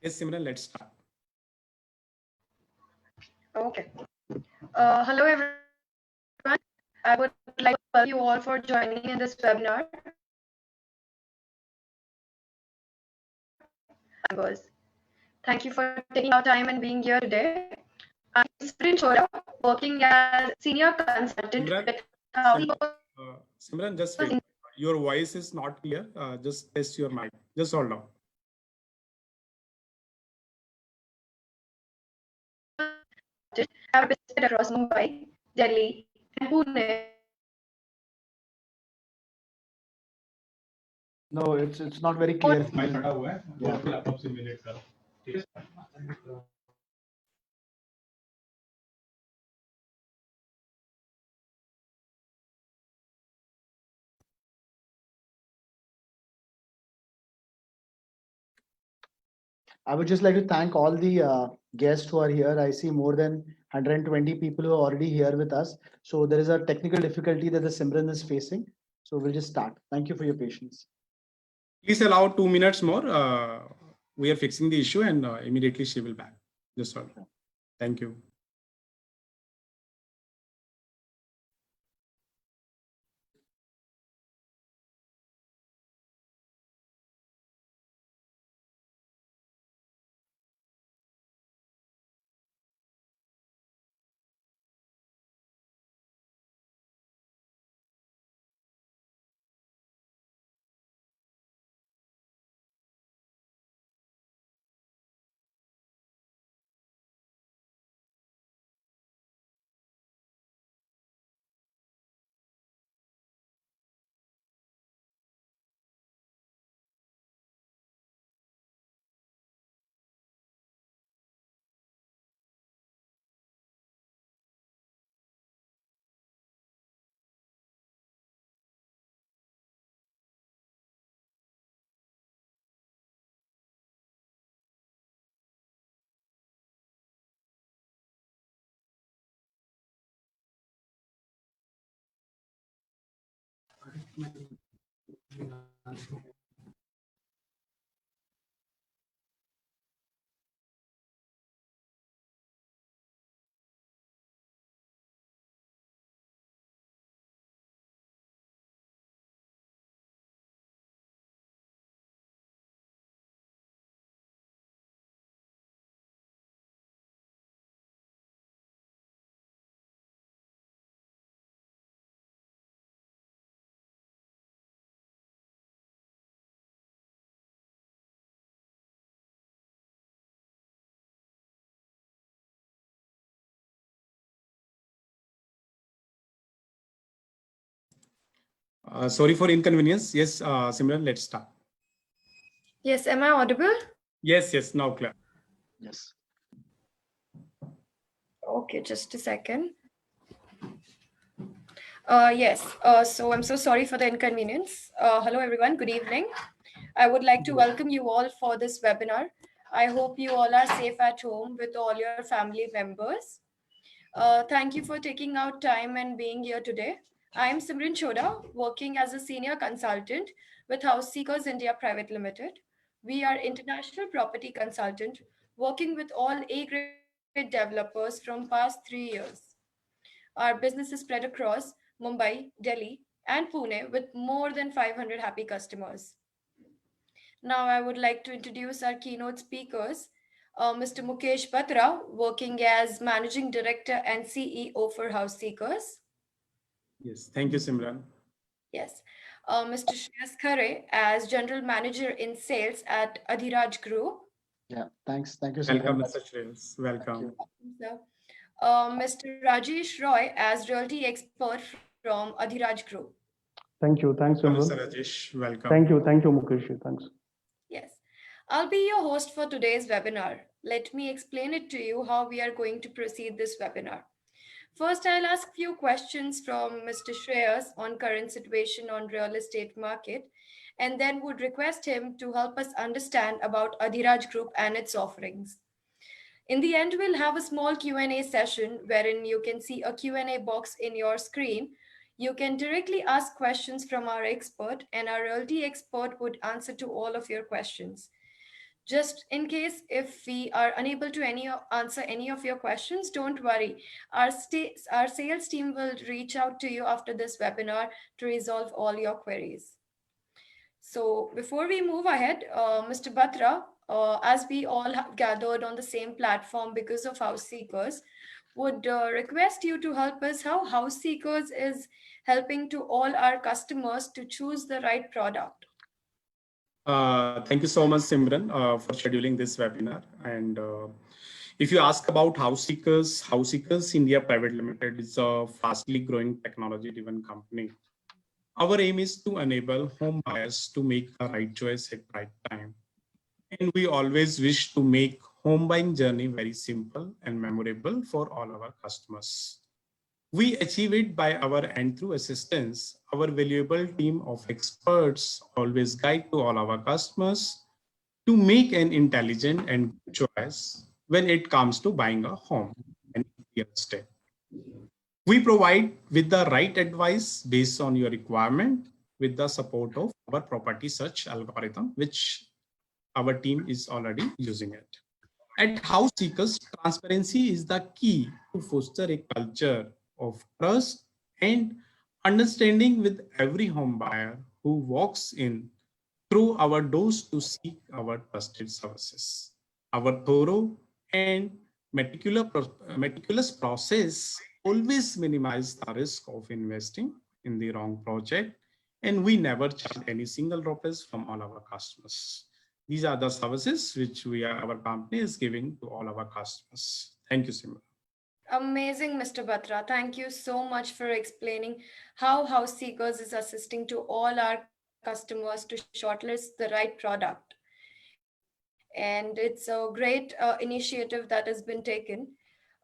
Yes, Simran, let's start. Okay. Hello, everyone. I would like to welcome you all for joining in this webinar. Thank you for taking our time and being here today. I'm Simran Chora, working as senior consultant Simran, with Sim, Housing. Simran, just wait. Your voice is not clear. Just test your mic. Just hold on. Have visited across Mumbai, Delhi, and Pune. No, it's not very clear. I would just like to thank all the guests who are here. I see more than 120 people who are already here with us. So there is a technical difficulty that the Simran is facing. So we'll just start. Thank you for your patience. Please allow 2 minutes more. We are fixing the issue and immediately she will back. Just hold on. Thank you. Sorry for inconvenience. Yes, Simran, let's start. Yes, am I audible? Yes, now clear. Yes. Okay, just a second. Yes, so I'm so sorry for the inconvenience. Hello, everyone. Good evening. I would like to welcome you all for this webinar. I hope you all are safe at home with all your family members. Thank you for taking out time and being here today. I am Simran Choda, working as a senior consultant with House Seekers India Private Limited. We are international property consultant working with all A-grade developers from past 3 years. Our business is spread across Mumbai, Delhi, and Pune with more than 500 happy customers. Now, I would like to introduce our keynote speakers, Mr. Mukesh Batra, working as Managing Director and CEO for House Seekers. Yes, thank you, Simran. Yes. Mr. Shreyas Khare as General Manager in Sales at Adhiraj Group. Yeah. Thanks. Thank you, Welcome, Simran. Mr. Shreyas. Thank Welcome. you. So, Mr. Rajesh Roy as Realty Expert from Adhiraj Group. Thank you. Thanks, Welcome, Mr. Simran. Rajesh. Welcome. Thank you, Mukesh. Thanks. Yes. I'll be your host for today's webinar. Let me explain it to you how we are going to proceed this webinar. First, I'll ask few questions from Mr. Shreyas on current situation on real estate market, and then would request him to help us understand about Adhiraj Group and its offerings. In the end, we'll have a small Q&A session wherein you can see a Q&A box in your screen. You can directly ask questions from our expert, and our realty expert would answer to all of your questions. Just in case if we are unable to answer any of your questions, don't worry. Our sales team will reach out to you after this webinar to resolve all your queries. So before we move ahead, Mr. Batra, as we all have gathered on the same platform because of House Seekers, would request you to help us how House Seekers is helping to all our customers to choose the right product. Thank you so much, Simran, for scheduling this webinar. And if you ask about House Seekers India Private Limited is a fastly growing technology-driven company. Our aim is to enable home buyers to make the right choice at the right time. And we always wish to make home buying journey very simple and memorable for all our customers. We achieve it by our end through assistance. Our valuable team of experts always guide to all our customers to make an intelligent and good choice when it comes to buying a home and real estate. We provide with the right advice based on your requirement with the support of our property search algorithm, which our team is already using it. At House Seekers, transparency is the key to foster a culture of trust and understanding with every home buyer who walks in through our doors to seek our trusted services. Our thorough and meticulous process always minimizes the risk of investing in the wrong project, and we never charge any single rupees from all our customers. These are the services which our company is giving to all our customers. Thank you, Simran. Amazing, Mr. Batra. Thank you so much for explaining how House Seekers is assisting to all our customers to shortlist the right product. And it's a great initiative that has been taken.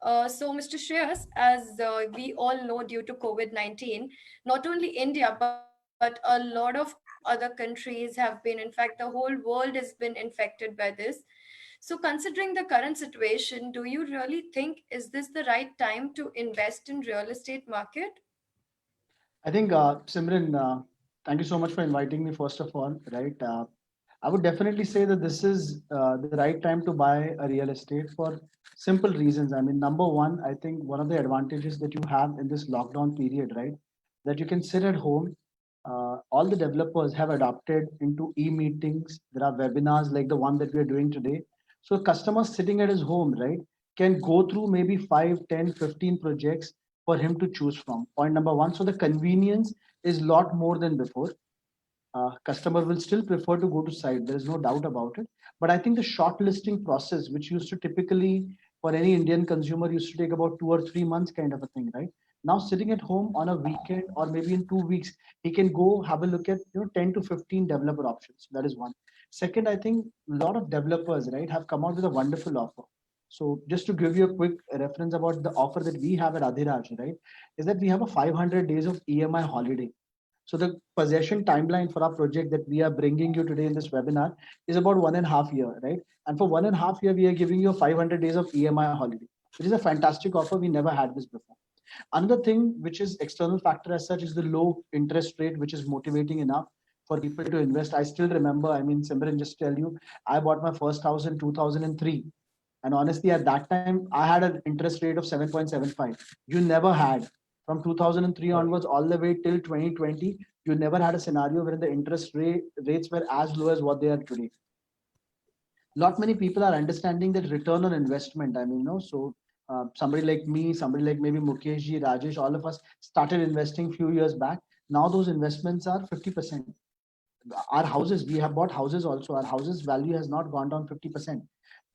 So, Mr. Shreyas, as we all know, due to COVID-19, not only India, but a lot of other countries have been, in fact, the whole world has been infected by this. So considering the current situation, do you really think, is this the right time to invest in real estate market? I think, Simran, thank you so much for inviting me, first of all, right? I would definitely say that this is the right time to buy a real estate for simple reasons. I mean, number one, I think one of the advantages that you have in this lockdown period, right, that you can sit at home. All the developers have adopted into e-meetings. There are webinars like the one that we are doing today. So a customer sitting at his home, right, can go through maybe 5, 10, 15 projects for him to choose from. Point number one. So the convenience is a lot more than before. Customer will still prefer to go to site. There is no doubt about it. But I think the shortlisting process, which used to typically for any Indian consumer used to take about 2 or 3 months kind of a thing, right? Now sitting at home on a weekend or maybe in 2 weeks, he can go have a look at 10 to 15 developer options. That is one. Second, I think a lot of developers, right, have come out with a wonderful offer. So just to give you a quick reference about the offer that we have at Adhiraj, right, is that we have a 500 days of EMI holiday. So the possession timeline for our project that we are bringing you today in this webinar is about 1.5 years, right? And for 1.5 years, we are giving you 500 days of EMI holiday. It is a fantastic offer. We never had this before. Another thing, which is external factor as such, is the low interest rate, which is motivating enough for people to invest. I still remember, I mean, Simran, just tell you, I bought my first house in 2003. And honestly, at that time, I had an interest rate of 7.75. You never had. From 2003 onwards, all the way till 2020, you never had a scenario where the interest rates were as low as what they are today. Not many people are understanding that return on investment. I mean, so somebody like me, somebody like maybe Mukesh ji, Rajesh, all of us started investing few years back. Now those investments are 50%. Our houses, we have bought houses also. Our houses value has not gone down 50%.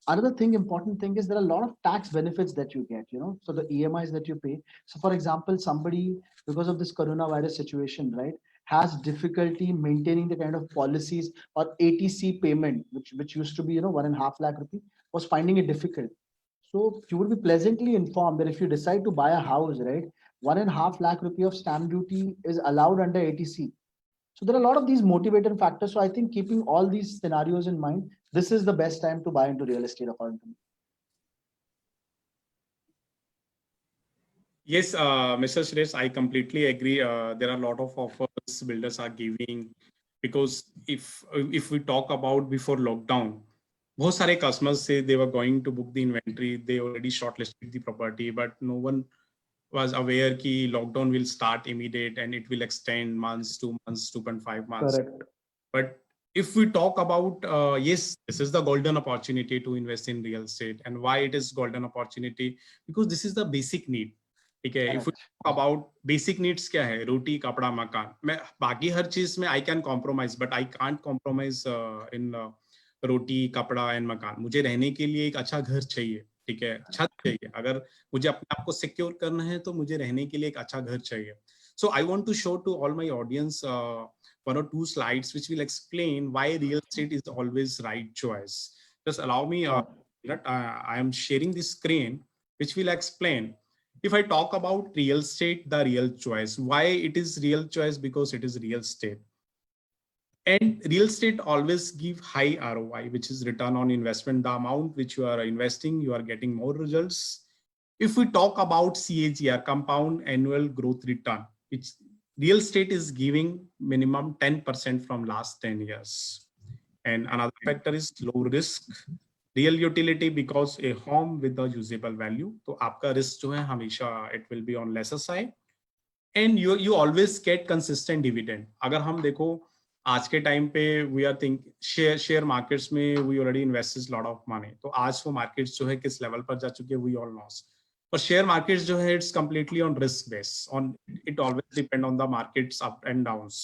Another thing, important thing is there are a lot of tax benefits that you get, so the EMIs that you pay. So for example, somebody, because of this coronavirus situation, right, has difficulty maintaining the kind of policies or ATC payment, which used to be, 1.5 lakh rupee, was finding it difficult. So you would be pleasantly informed that if you decide to buy a house, right, 1.5 lakh rupee of stamp duty is allowed under ATC. So there are a lot of these motivating factors. So I think keeping all these scenarios in mind, this is the best time to buy into real estate according to me. Yes, Mr. Shreyas, I completely agree. There are a lot of offers builders are giving, because if we talk about before lockdown, बहुत सारे customers say they were going to book the inventory, they already shortlisted the property, but no one was aware कि lockdown will start immediate and it will extend months, 2 months, 2.5 months. Correct. But if we talk about, yes, this is the golden opportunity to invest in real estate. And why it is golden opportunity? Because this is the basic need. ठीक है, if we talk about basic needs क्या है, रोटी कपड़ा मकान, मैं बाकी हर चीज में I can compromise, but I can't compromise in रोटी कपड़ा एंड मकान. मुझे रहने के लिए एक अच्छा घर चाहिए, ठीक है, छत चाहिए. अगर मुझे अपने आप को सिक्योर करना है तो मुझे रहने के लिए एक अच्छा घर चाहिए. So I want to show to all my audience one or two slides which will explain why real estate is always right choice. Just allow me, I am sharing the screen which will explain. If I talk about real estate, the real choice, why it is real choice? Because it is real estate. And real estate always give high ROI, which is return on investment. The amount which you are investing, you are getting more results. If we talk about CAGR, compound annual growth return, which real estate is giving minimum 10% from last 10 years. And another factor is low risk, real utility, because a home with a usable value. तो आपका risk जो है हमेशा it will be on lesser side. And you always get consistent dividend. अगर हम देखो आज के टाइम पे we are think share markets में we already invested lot of money. तो आज वो मार्केट्स जो है किस लेवल पर जा चुके हैं वी ऑल नोस. पर शेयर मार्केट्स जो है it's completely on risk base, on it always depend on the markets up and downs.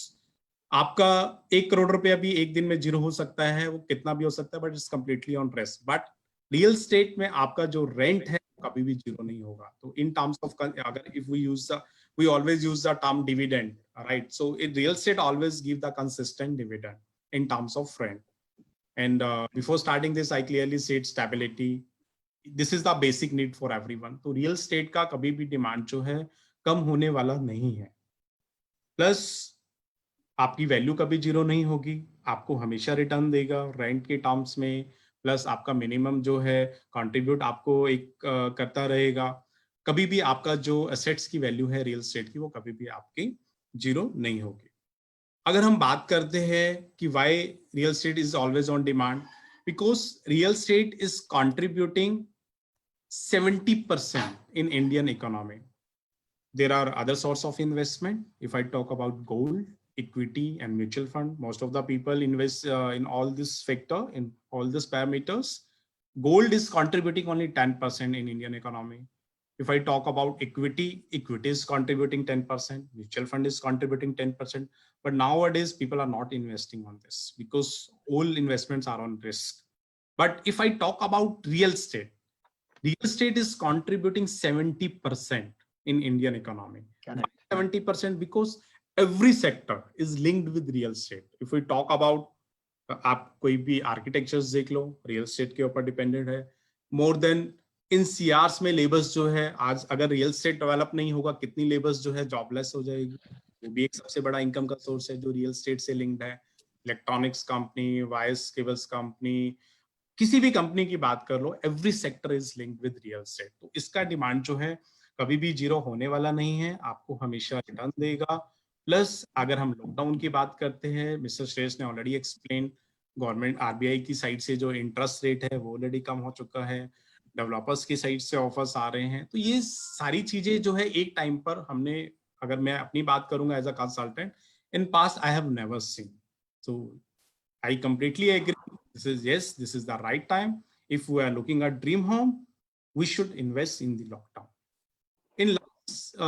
आपका 1 करोड़ रुपया भी एक दिन में जीरो हो सकता है, वो कितना भी हो सकता है, but it's completely on risk. But real estate में आपका जो रेंट है कभी भी जीरो नहीं होगा. तो इन टर्म्स ऑफ अगर if we use the, we always use the term dividend, right? So in real estate always give the consistent dividend in terms of rent. And before starting this, I clearly said stability. This is the basic need for everyone. तो real estate का कभी भी demand जो है कम होने वाला नहीं है. प्लस आपकी वैल्यू कभी जीरो नहीं होगी, आपको हमेशा रिटर्न देगा रेंट के टर्म्स में. प्लस आपका मिनिमम जो है कंट्रीब्यूट आपको एक करता रहेगा. कभी भी आपका जो एसेट्स की वैल्यू है रियल एस्टेट की, वो कभी भी आपकी जीरो नहीं होगी. अगर हम बात करते हैं कि why real estate is always on demand, because real estate is contributing 70% in Indian economy. There are other sources of investment. If I talk about gold, equity and mutual fund, most of the people invest in all this factor, in all these parameters. Gold is contributing only 10% in Indian economy. If I talk about equity, equity is contributing 10%, mutual fund is contributing 10%. But nowadays people are not investing on this because all investments are on risk. But if I talk about real estate is contributing 70% in Indian economy. 70% because every sector is linked with real estate. If we talk about आप कोई भी architectures देख लो, real estate के ऊपर dependent है. More then in सीआर्स में labours जो है, आज अगर रियल एस्टेट डेवलप नहीं होगा कितनी लेबर्स जो है जॉबलेस हो जाएगी. वो भी एक सबसे बड़ा इनकम का सोर्स है जो रियल एस्टेट से लिंक्ड है. Electronics company, wires cables company, किसी भी कंपनी की बात कर लो, every sector is linked with real estate. तो इसका डिमांड जो है कभी भी जीरो होने वाला नहीं है, आपको हमेशा रिटर्न देगा. प्लस अगर हम लॉकडाउन की बात करते हैं, मिस्टर श्रेष्ठ ने ऑलरेडी एक्सप्लेन, गवर्नमेंट आरबीआई की साइड से जो इंटरेस्ट रेट है वो ऑलरेडी कम हो चुका है, डेवलपर्स की साइड से ऑफर्स आ रहे हैं. तो ये सारी चीजें जो है एक टाइम पर हमने, अगर मैं अपनी बात करूंगा as a consultant, in past I have never seen. So I completely agree, this is yes, this is the right time. If we are looking at dream home, we should invest in the lockdown. In last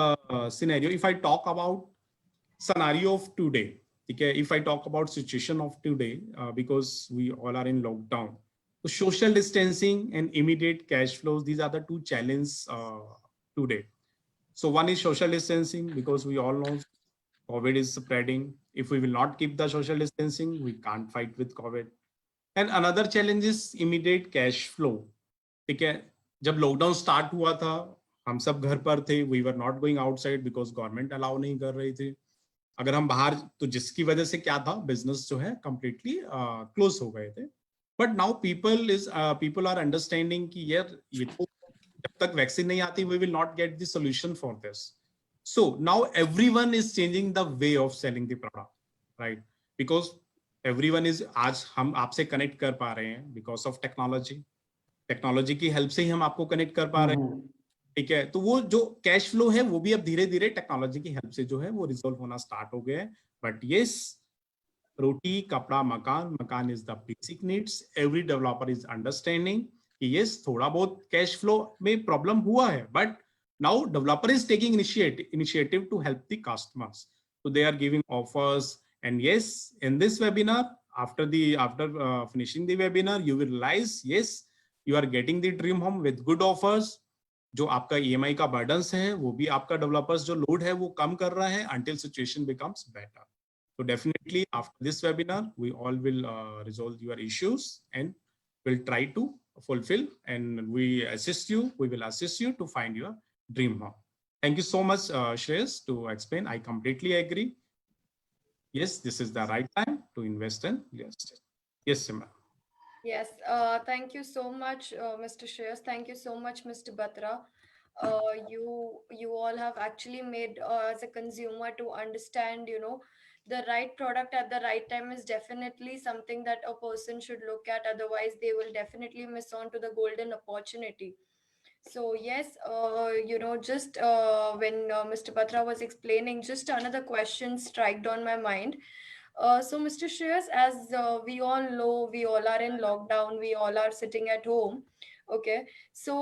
scenario, if I talk about scenario of today, okay, if I talk about situation of today, because we all are in lockdown, so social distancing and immediate cash flows, these are the two challenges today. So one is social distancing, because we all know COVID is spreading. If we will not keep the social distancing, we can't fight with COVID. And another challenge is immediate cash flow. ठीक है, जब lockdown start हुआ था हम सब घर पर थे, we were not going outside because government allow नहीं कर रही थी. अगर हम बाहर, तो जिसकी वजह से क्या था, बिजनेस जो है कंप्लीटली क्लोज हो गए थे. But now people are understanding कि यार ये तो जब तक वैक्सीन नहीं आती we will not get the solution for this. So now everyone is changing the way of selling the product, right? Because everyone is, आज हम आपसे कनेक्ट कर पा रहे हैं बिकॉज ऑफ टेक्नोलॉजी की हेल्प से ही हम आपको कनेक्ट कर पा रहे हैं, ठीक है। तो वो जो कैश फ्लो है वो भी अब धीरे धीरे टेक्नोलॉजी की हेल्प से जो है वो रिजोल्व होना स्टार्ट हो गया है। बट यस, रोटी कपड़ा मकान, makaan is the basic needs. Every developer is understanding कि यस थोड़ा बहुत कैश फ्लो में प्रॉब्लम हुआ है, but now developer is taking initiative to help the customers, so they are giving offers. And yes, in this webinar, after finishing the webinar, you will realize yes, you are getting the dream home with good offers. जो आपका EMI का burdens है वो भी आपका developers जो load है वो कम कर रहा है until situation becomes better. So definitely after this webinar, we all will resolve your issues and will try to fulfill, and we will assist you to find your dream home. Thank you so much, Shreyas, to explain. I completely agree. Yes, this is the right time to invest in real estate. Yes, Simran. Yes, thank you so much, Mr. Shreyas. Thank you so much, Mr. Batra. You all have actually made as a consumer to understand, the right product at the right time is definitely something that a person should look at. Otherwise, they will definitely miss on to the golden opportunity. So yes, just when Mr. Batra was explaining, just another question struck on my mind. So Mr. Shreyas, as we all know, we all are in lockdown, we all are sitting at home. Okay, so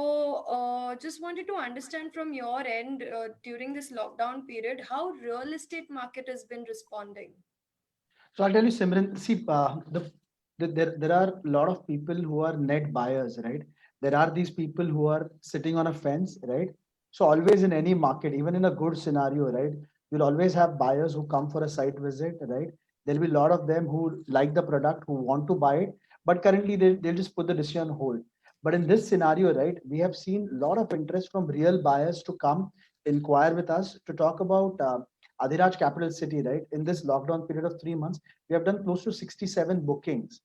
just wanted to understand from your end, during this lockdown period, how real estate market has been responding. So I'll tell you, Simran, see, there are a lot of people who are net buyers, right? There are these people who are sitting on a fence, right? So always in any market, even in a good scenario, right? You'll always have buyers who come for a site visit, right? There'll be a lot of them who like the product, who want to buy it, but currently they'll just put the decision on hold. But in this scenario, right, we have seen a lot of interest from real buyers to come inquire with us to talk about Adhiraj Capital City, right? In this lockdown period of 3 months, we have done close to 67 bookings.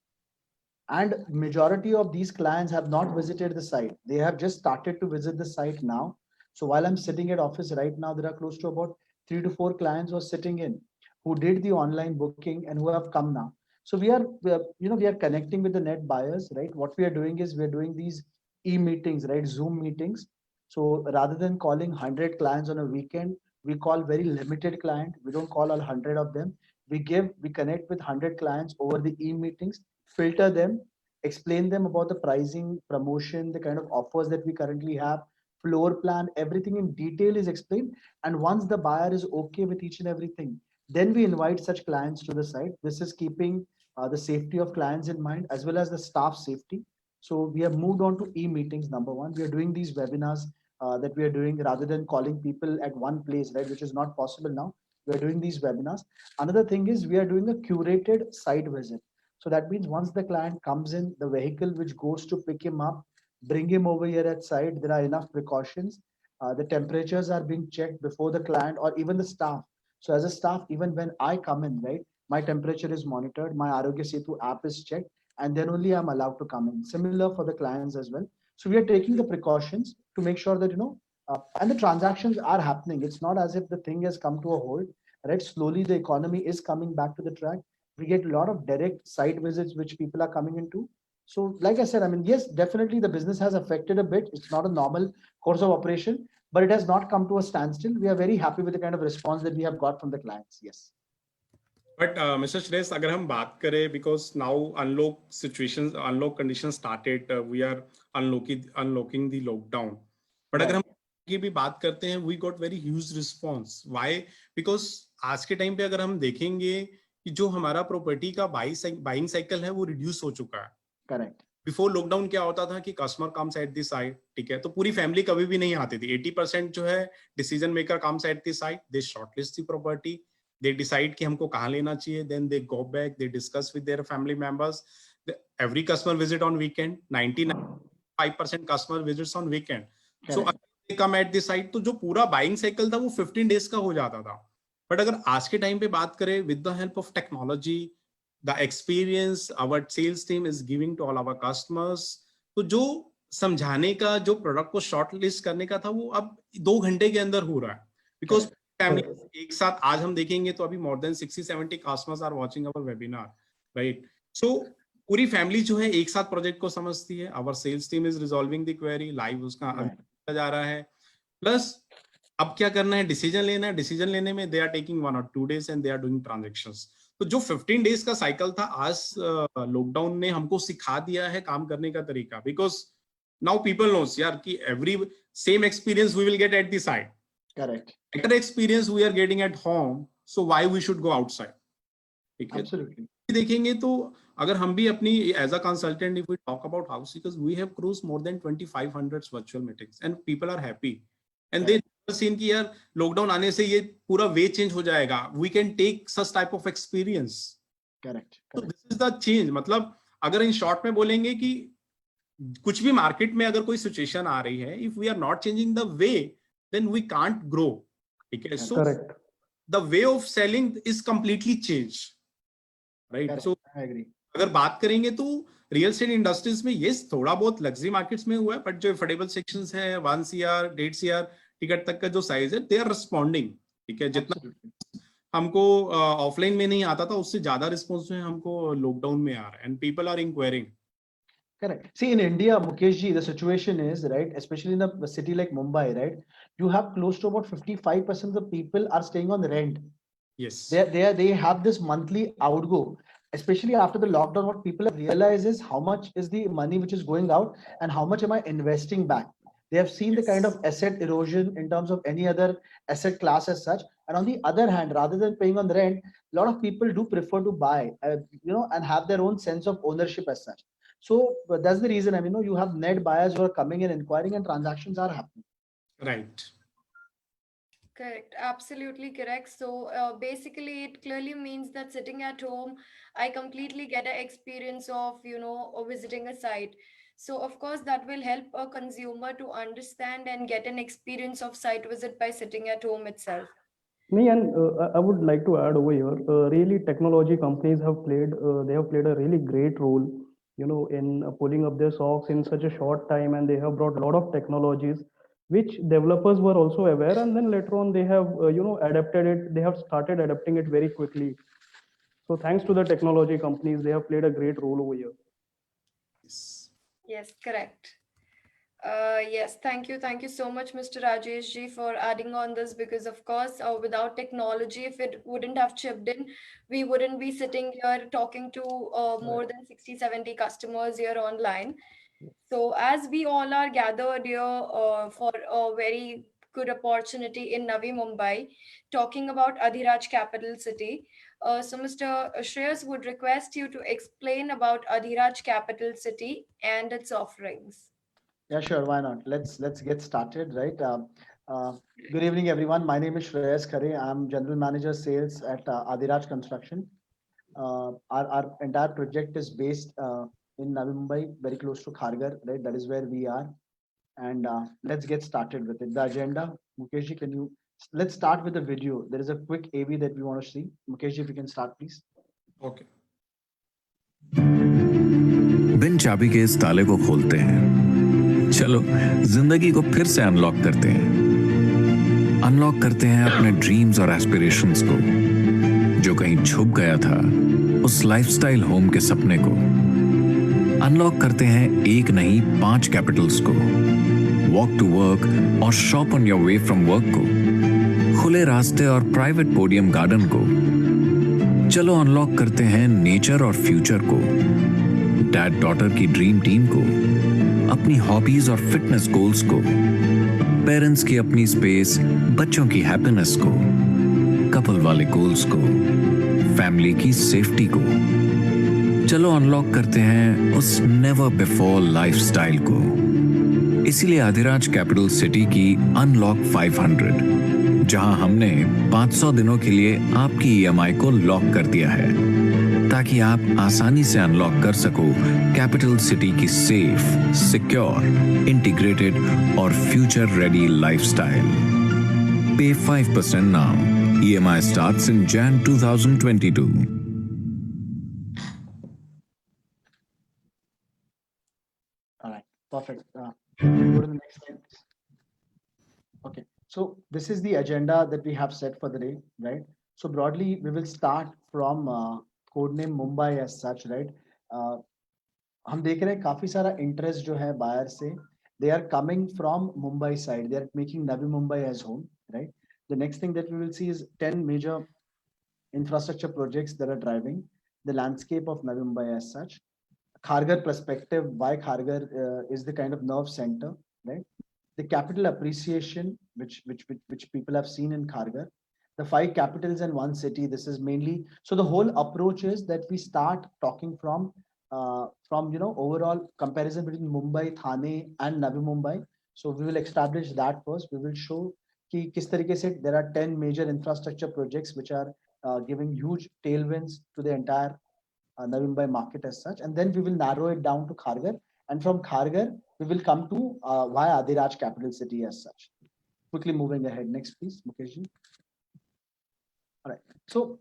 And majority of these clients have not visited the site. They have just started to visit the site now. So while I'm sitting at office right now, there are close to about 3 to 4 clients who are sitting in, who did the online booking and who have come now. So we are connecting with the net buyers, right? What we are doing is we're doing these e-meetings, right? Zoom meetings. So rather than calling 100 clients on a weekend, we call very limited client. We don't call all 100 of them. We connect with 100 clients over the e-meetings, filter them, explain them about the pricing, promotion, the kind of offers that we currently have, floor plan, everything in detail is explained. And once the buyer is okay with each and everything, then we invite such clients to the site. This is keeping the safety of clients in mind as well as the staff safety. So we have moved on to e-meetings. Number one, we are doing these webinars that we are doing rather than calling people at one place, right, which is not possible now. We are doing these webinars. Another thing is we are doing a curated site visit. So that means once the client comes in, the vehicle which goes to pick him up, bring him over here at site, there are enough precautions. The temperatures are being checked before the client or even the staff. So as a staff, even when I come in, right, my temperature is monitored, my Arogya Setu app is checked, and then only I'm allowed to come in. Similar for the clients as well. So we are taking the precautions to make sure that, and the transactions are happening. It's not as if the thing has come to a halt, right? Slowly the economy is coming back to the track. We get a lot of direct site visits which people are coming into. So like I said, I mean, yes, definitely the business has affected a bit. It's not a normal course of operation, but it has not come to a standstill. We are very happy with the kind of response that we have got from the clients. Yes. But Mr. Shreyas, अगर हम बात करें, because now unlock conditions started, we are unlocking the lockdown. But अगर हम की भी बात करते हैं, we got very huge response. Why? Because आज के टाइम पे अगर हम देखेंगे कि जो हमारा प्रॉपर्टी का बाइंग साइकिल है वो रिड्यूस हो चुका है. करेक्ट. बिफोर लॉकडाउन क्या होता था कि customer comes at the site, ठीक है, तो पूरी फैमिली कभी भी नहीं आती थी. 80% जो है decision maker comes at the site, they shortlist the property, they decide कि हमको कहाँ लेना चाहिए, then they go back, they discuss with their family members. Every customer visit on weekend, 95% customer visits on weekend. So they come at the site, तो जो पूरा buying cycle था वो 15 days का हो जाता था. But अगर आज के टाइम पे बात करें, with the help of technology, the experience our sales team is giving to all our customers, तो जो समझाने का, जो प्रोडक्ट को शॉर्ट लिस्ट करने का था, वो अब 2 घंटे के अंदर हो रहा है. Because फैमिली एक साथ आज हम देखेंगे तो अभी more than 60-70 customers are watching our webinar, right. So पूरी फैमिली जो है एक साथ प्रोजेक्ट को समझती है. Our sales team is resolving the query, live उसका आंसर जा रहा है. प्लस अब क्या करना है, डिसीजन लेना है. डिसीजन लेने में they are taking 1 or 2 days and they are doing transactions. तो जो 15 days का साइकिल था, आज लॉकडाउन ने हमको सिखा दिया है काम करने का तरीका. बिकॉज नाउ पीपल नोस यार कि every same experience we will get at the site. Correct. Better experience we are getting at home, so why we should go outside. ठीक है. Absolutely. देखेंगे तो अगर हम भी अपनी as a consultant, if we talk about house seekers, we have crossed more than 2500 virtual meetings and people are happy and they seen कि यार लॉकडाउन आने से ये पूरा वे चेंज हो जाएगा. We can take such type of experience. Correct. तो this is the change. मतलब अगर इन शॉर्ट में बोलेंगे कि कुछ भी मार्केट में अगर कोई सिचुएशन आ रही है, if we are not changing the way, then we can't grow. ठीक है. So Correct. The way of selling is completely change. Right. So I agree. अगर बात करेंगे तो रियल एस्टेट इंडस्ट्रीज में ये थोड़ा बहुत लग्जरी मार्केट्स में हुआ है, बट जो अफोर्डेबल सेक्शंस है 1 CR 1.5 CR टिकट तक का जो साइज है, दे आर रिस्पॉन्डिंग. ठीक है. जितना हमको ऑफलाइन में नहीं आता था, उससे ज्यादा रिस्पॉन्स जो है हमको लॉकडाउन में आ रहा है and people are inquiring. Correct. See, in India, Mukesh ji, the situation is, right, especially in a city like Mumbai, right, you have close to about 55% of the people are staying on rent. Yes. They have this monthly outgo, especially after the lockdown. What people have realized is how much is the money which is going out and how much am I investing back. They have seen the kind of asset erosion in terms of any other asset class as such. And on the other hand, rather than paying on the rent, a lot of people do prefer to buy, and have their own sense of ownership as such. So that's the reason. I mean, you have net buyers who are coming and inquiring, and transactions are happening. Right. Correct, absolutely correct. So basically, it clearly means that sitting at home, I completely get an experience of, visiting a site. So of course, that will help a consumer to understand and get an experience of site visit by sitting at home itself. Me and I would like to add over here. Really, technology companies have played a really great role, in pulling up their socks in such a short time, and they have brought a lot of technologies which developers were also aware, and then later on they have adapted it. They have started adapting it very quickly. So thanks to the technology companies, they have played a great role over here. Yes. Yes, correct. Yes, thank you. Thank you so much, Mr. Rajesh ji, for adding on this, because of course, without technology, if it wouldn't have chipped in, we wouldn't be sitting here talking to more than 60, 70 customers here online. So as we all are gathered here for a very good opportunity in Navi Mumbai, talking about Adhiraj Capital City. So Mr. Shreyas would request you to explain about Adhiraj Capital City and its offerings. Yeah, sure. Why not? Let's get started, right? Good evening, everyone. My name is Shreyas Khare. I'm General Manager Sales at Adhiraj Construction. Our entire project is based in Navi Mumbai, very close to Kharghar, right? That is where we are. And let's get started with it. The agenda, Mukesh ji, let's start with the video. There is a quick AV that we want to see. Mukesh ji, if you can start, please. Okay. बिन चाबी के इस ताले को खोलते हैं, चलो जिंदगी को फिर से अनलॉक करते हैं. अनलॉक करते हैं अपने ड्रीम्स और एस्पिरेशंस को, जो कहीं छुप गया था उस लाइफस्टाइल होम के सपने को. अनलॉक करते हैं एक नहीं 5 कैपिटल्स को, वॉक टू वर्क और shop on your way from work को, खुले रास्ते और प्राइवेट पोडियम गार्डन को. चलो अनलॉक करते हैं नेचर और फ्यूचर को, डैड डॉटर की ड्रीम टीम को, अपनी हॉबीज और फिटनेस गोल्स को, पेरेंट्स की अपनी स्पेस, बच्चों की हैप्पीनेस को, कपल वाले गोल्स को, फैमिली की सेफ्टी को. चलो अनलॉक करते हैं उस नेवर बिफोर लाइफस्टाइल को. इसीलिए अधिराज कैपिटल सिटी की अनलॉक 500, जहां हमने 500 दिनों के लिए आपकी EMI को लॉक कर दिया है, ताकि आप आसानी से अनलॉक कर सको कैपिटल सिटी की सेफ, सिक्योर, इंटीग्रेटेड और फ्यूचर रेडी लाइफस्टाइल. पे 5% now. EMI starts in Jan 2022. All right, perfect. Go to the next slide. Okay, so this is the agenda that we have set for the day, right? So broadly, we will start from codename Mumbai as such, right? हम देख रहे हैं काफी सारा interest जो है buyer से, they are coming from Mumbai side, they are making Navi Mumbai as home, right? The next thing that we will see is 10 major infrastructure projects that are driving the landscape of Navi Mumbai as such. Kharghar perspective, why Kharghar is the kind of nerve center, right? The capital appreciation, which people have seen in Kharghar, the 5 capitals in one city. This is mainly, so the whole approach is that we start talking from overall comparison between Mumbai, Thane, and Navi Mumbai. So we will establish that first. We will show कि किस तरीके से there are 10 major infrastructure projects which are giving huge tailwinds to the entire Navi Mumbai market as such, and then we will narrow it down to Kharghar, and from Kharghar we will come to why Adiraj capital city as such. Quickly moving ahead, next please, Mukesh ji. All right, so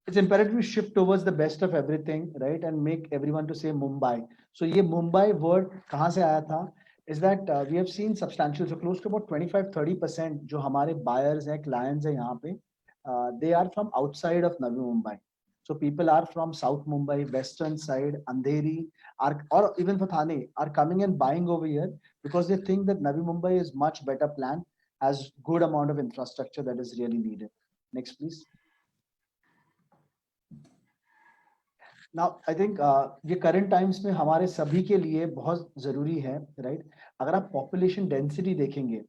it's imperative to shift towards the best of everything, right, and make everyone to say Mumbai. So ये Mumbai word कहाँ से आया था? Is that we have seen substantial, so close to about 25-30% जो हमारे buyers हैं, clients हैं यहाँ पे, they are from outside of Navi Mumbai. So people are from South Mumbai, western side, Andheri, or even for Thane, are coming and buying over here because they think that Navi Mumbai is much better planned, has good amount of infrastructure that is really needed. Next, please. Now, I think ये current times में हमारे सभी के लिए बहुत जरूरी है, right? अगर आप population density देखेंगे,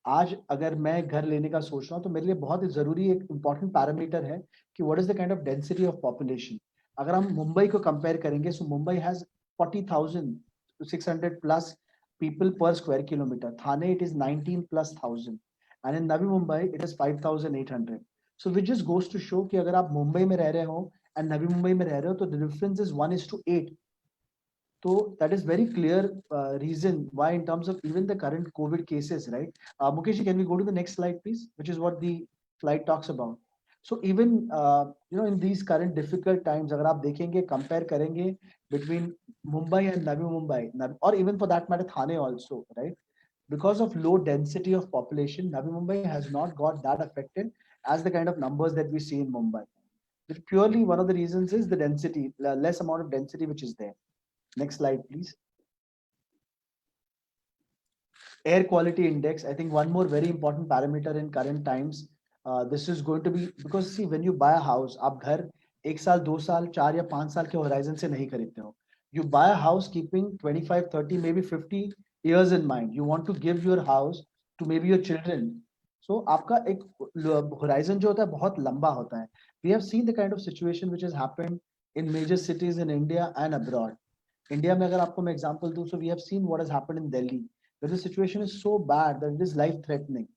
आज अगर मैं घर लेने का सोच रहा हूँ तो मेरे लिए बहुत ही जरूरी एक important parameter है कि what is the kind of density of population. अगर हम मुंबई को compare करेंगे, so Mumbai has 40,600 plus people per square kilometer. Thane it is 19 plus thousand, and in Navi Mumbai it is 5,800. So which just goes to show कि अगर आप मुंबई में रह रहे हो and Navi Mumbai में रह रहे हो तो the difference is 1:8. So that is very clear reason why in terms of even the current COVID cases, right? Mukesh, can we go to the next slide, please? Which is what the slide talks about. So even in these current difficult times, अगर आप देखेंगे, compare करेंगे between Mumbai and Navi Mumbai, or even for that matter Thane also, right? Because of low density of population, Navi Mumbai has not got that affected as the kind of numbers that we see in Mumbai. But purely one of the reasons is the density, less amount of density which is there. Next slide, please. Air quality index. I think one more very important parameter in current times. This is going to be, because see, when you buy a house, आप घर 1 साल, 2 साल, 4 या 5 साल के horizon से नहीं खरीदते हो. You buy a house keeping 25, 30, maybe 50 years in mind. You want to give your house to maybe your children. So आपका एक horizon जो होता है बहुत लंबा होता है. We have seen the kind of situation which has happened in major cities in India and abroad. India में अगर आपको मैं example दूँ, so we have seen what has happened in Delhi, where the situation is so bad that it is life threatening.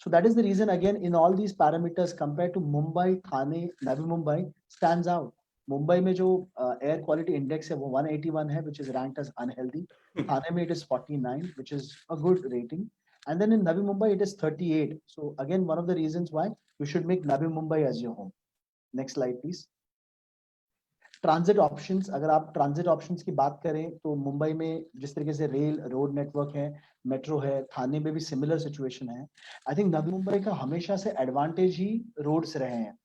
So that is the reason again in all these parameters compared to Mumbai, Thane, Navi Mumbai stands out. Mumbai में जो air quality index है वो 181 है, which is ranked as unhealthy. Thane में it is 49, which is a good rating. And then in Navi Mumbai it is 38. So again one of the reasons why you should make Navi Mumbai as your home. Next slide, please. Transit options, अगर आप transit options की बात करें तो मुंबई में जिस तरीके से रेल रोड नेटवर्क है, मेट्रो है, थाने में भी सिमिलर सिचुएशन है. आई थिंक नवी मुंबई का हमेशा से एडवांटेज ही रोड्स रहे हैं.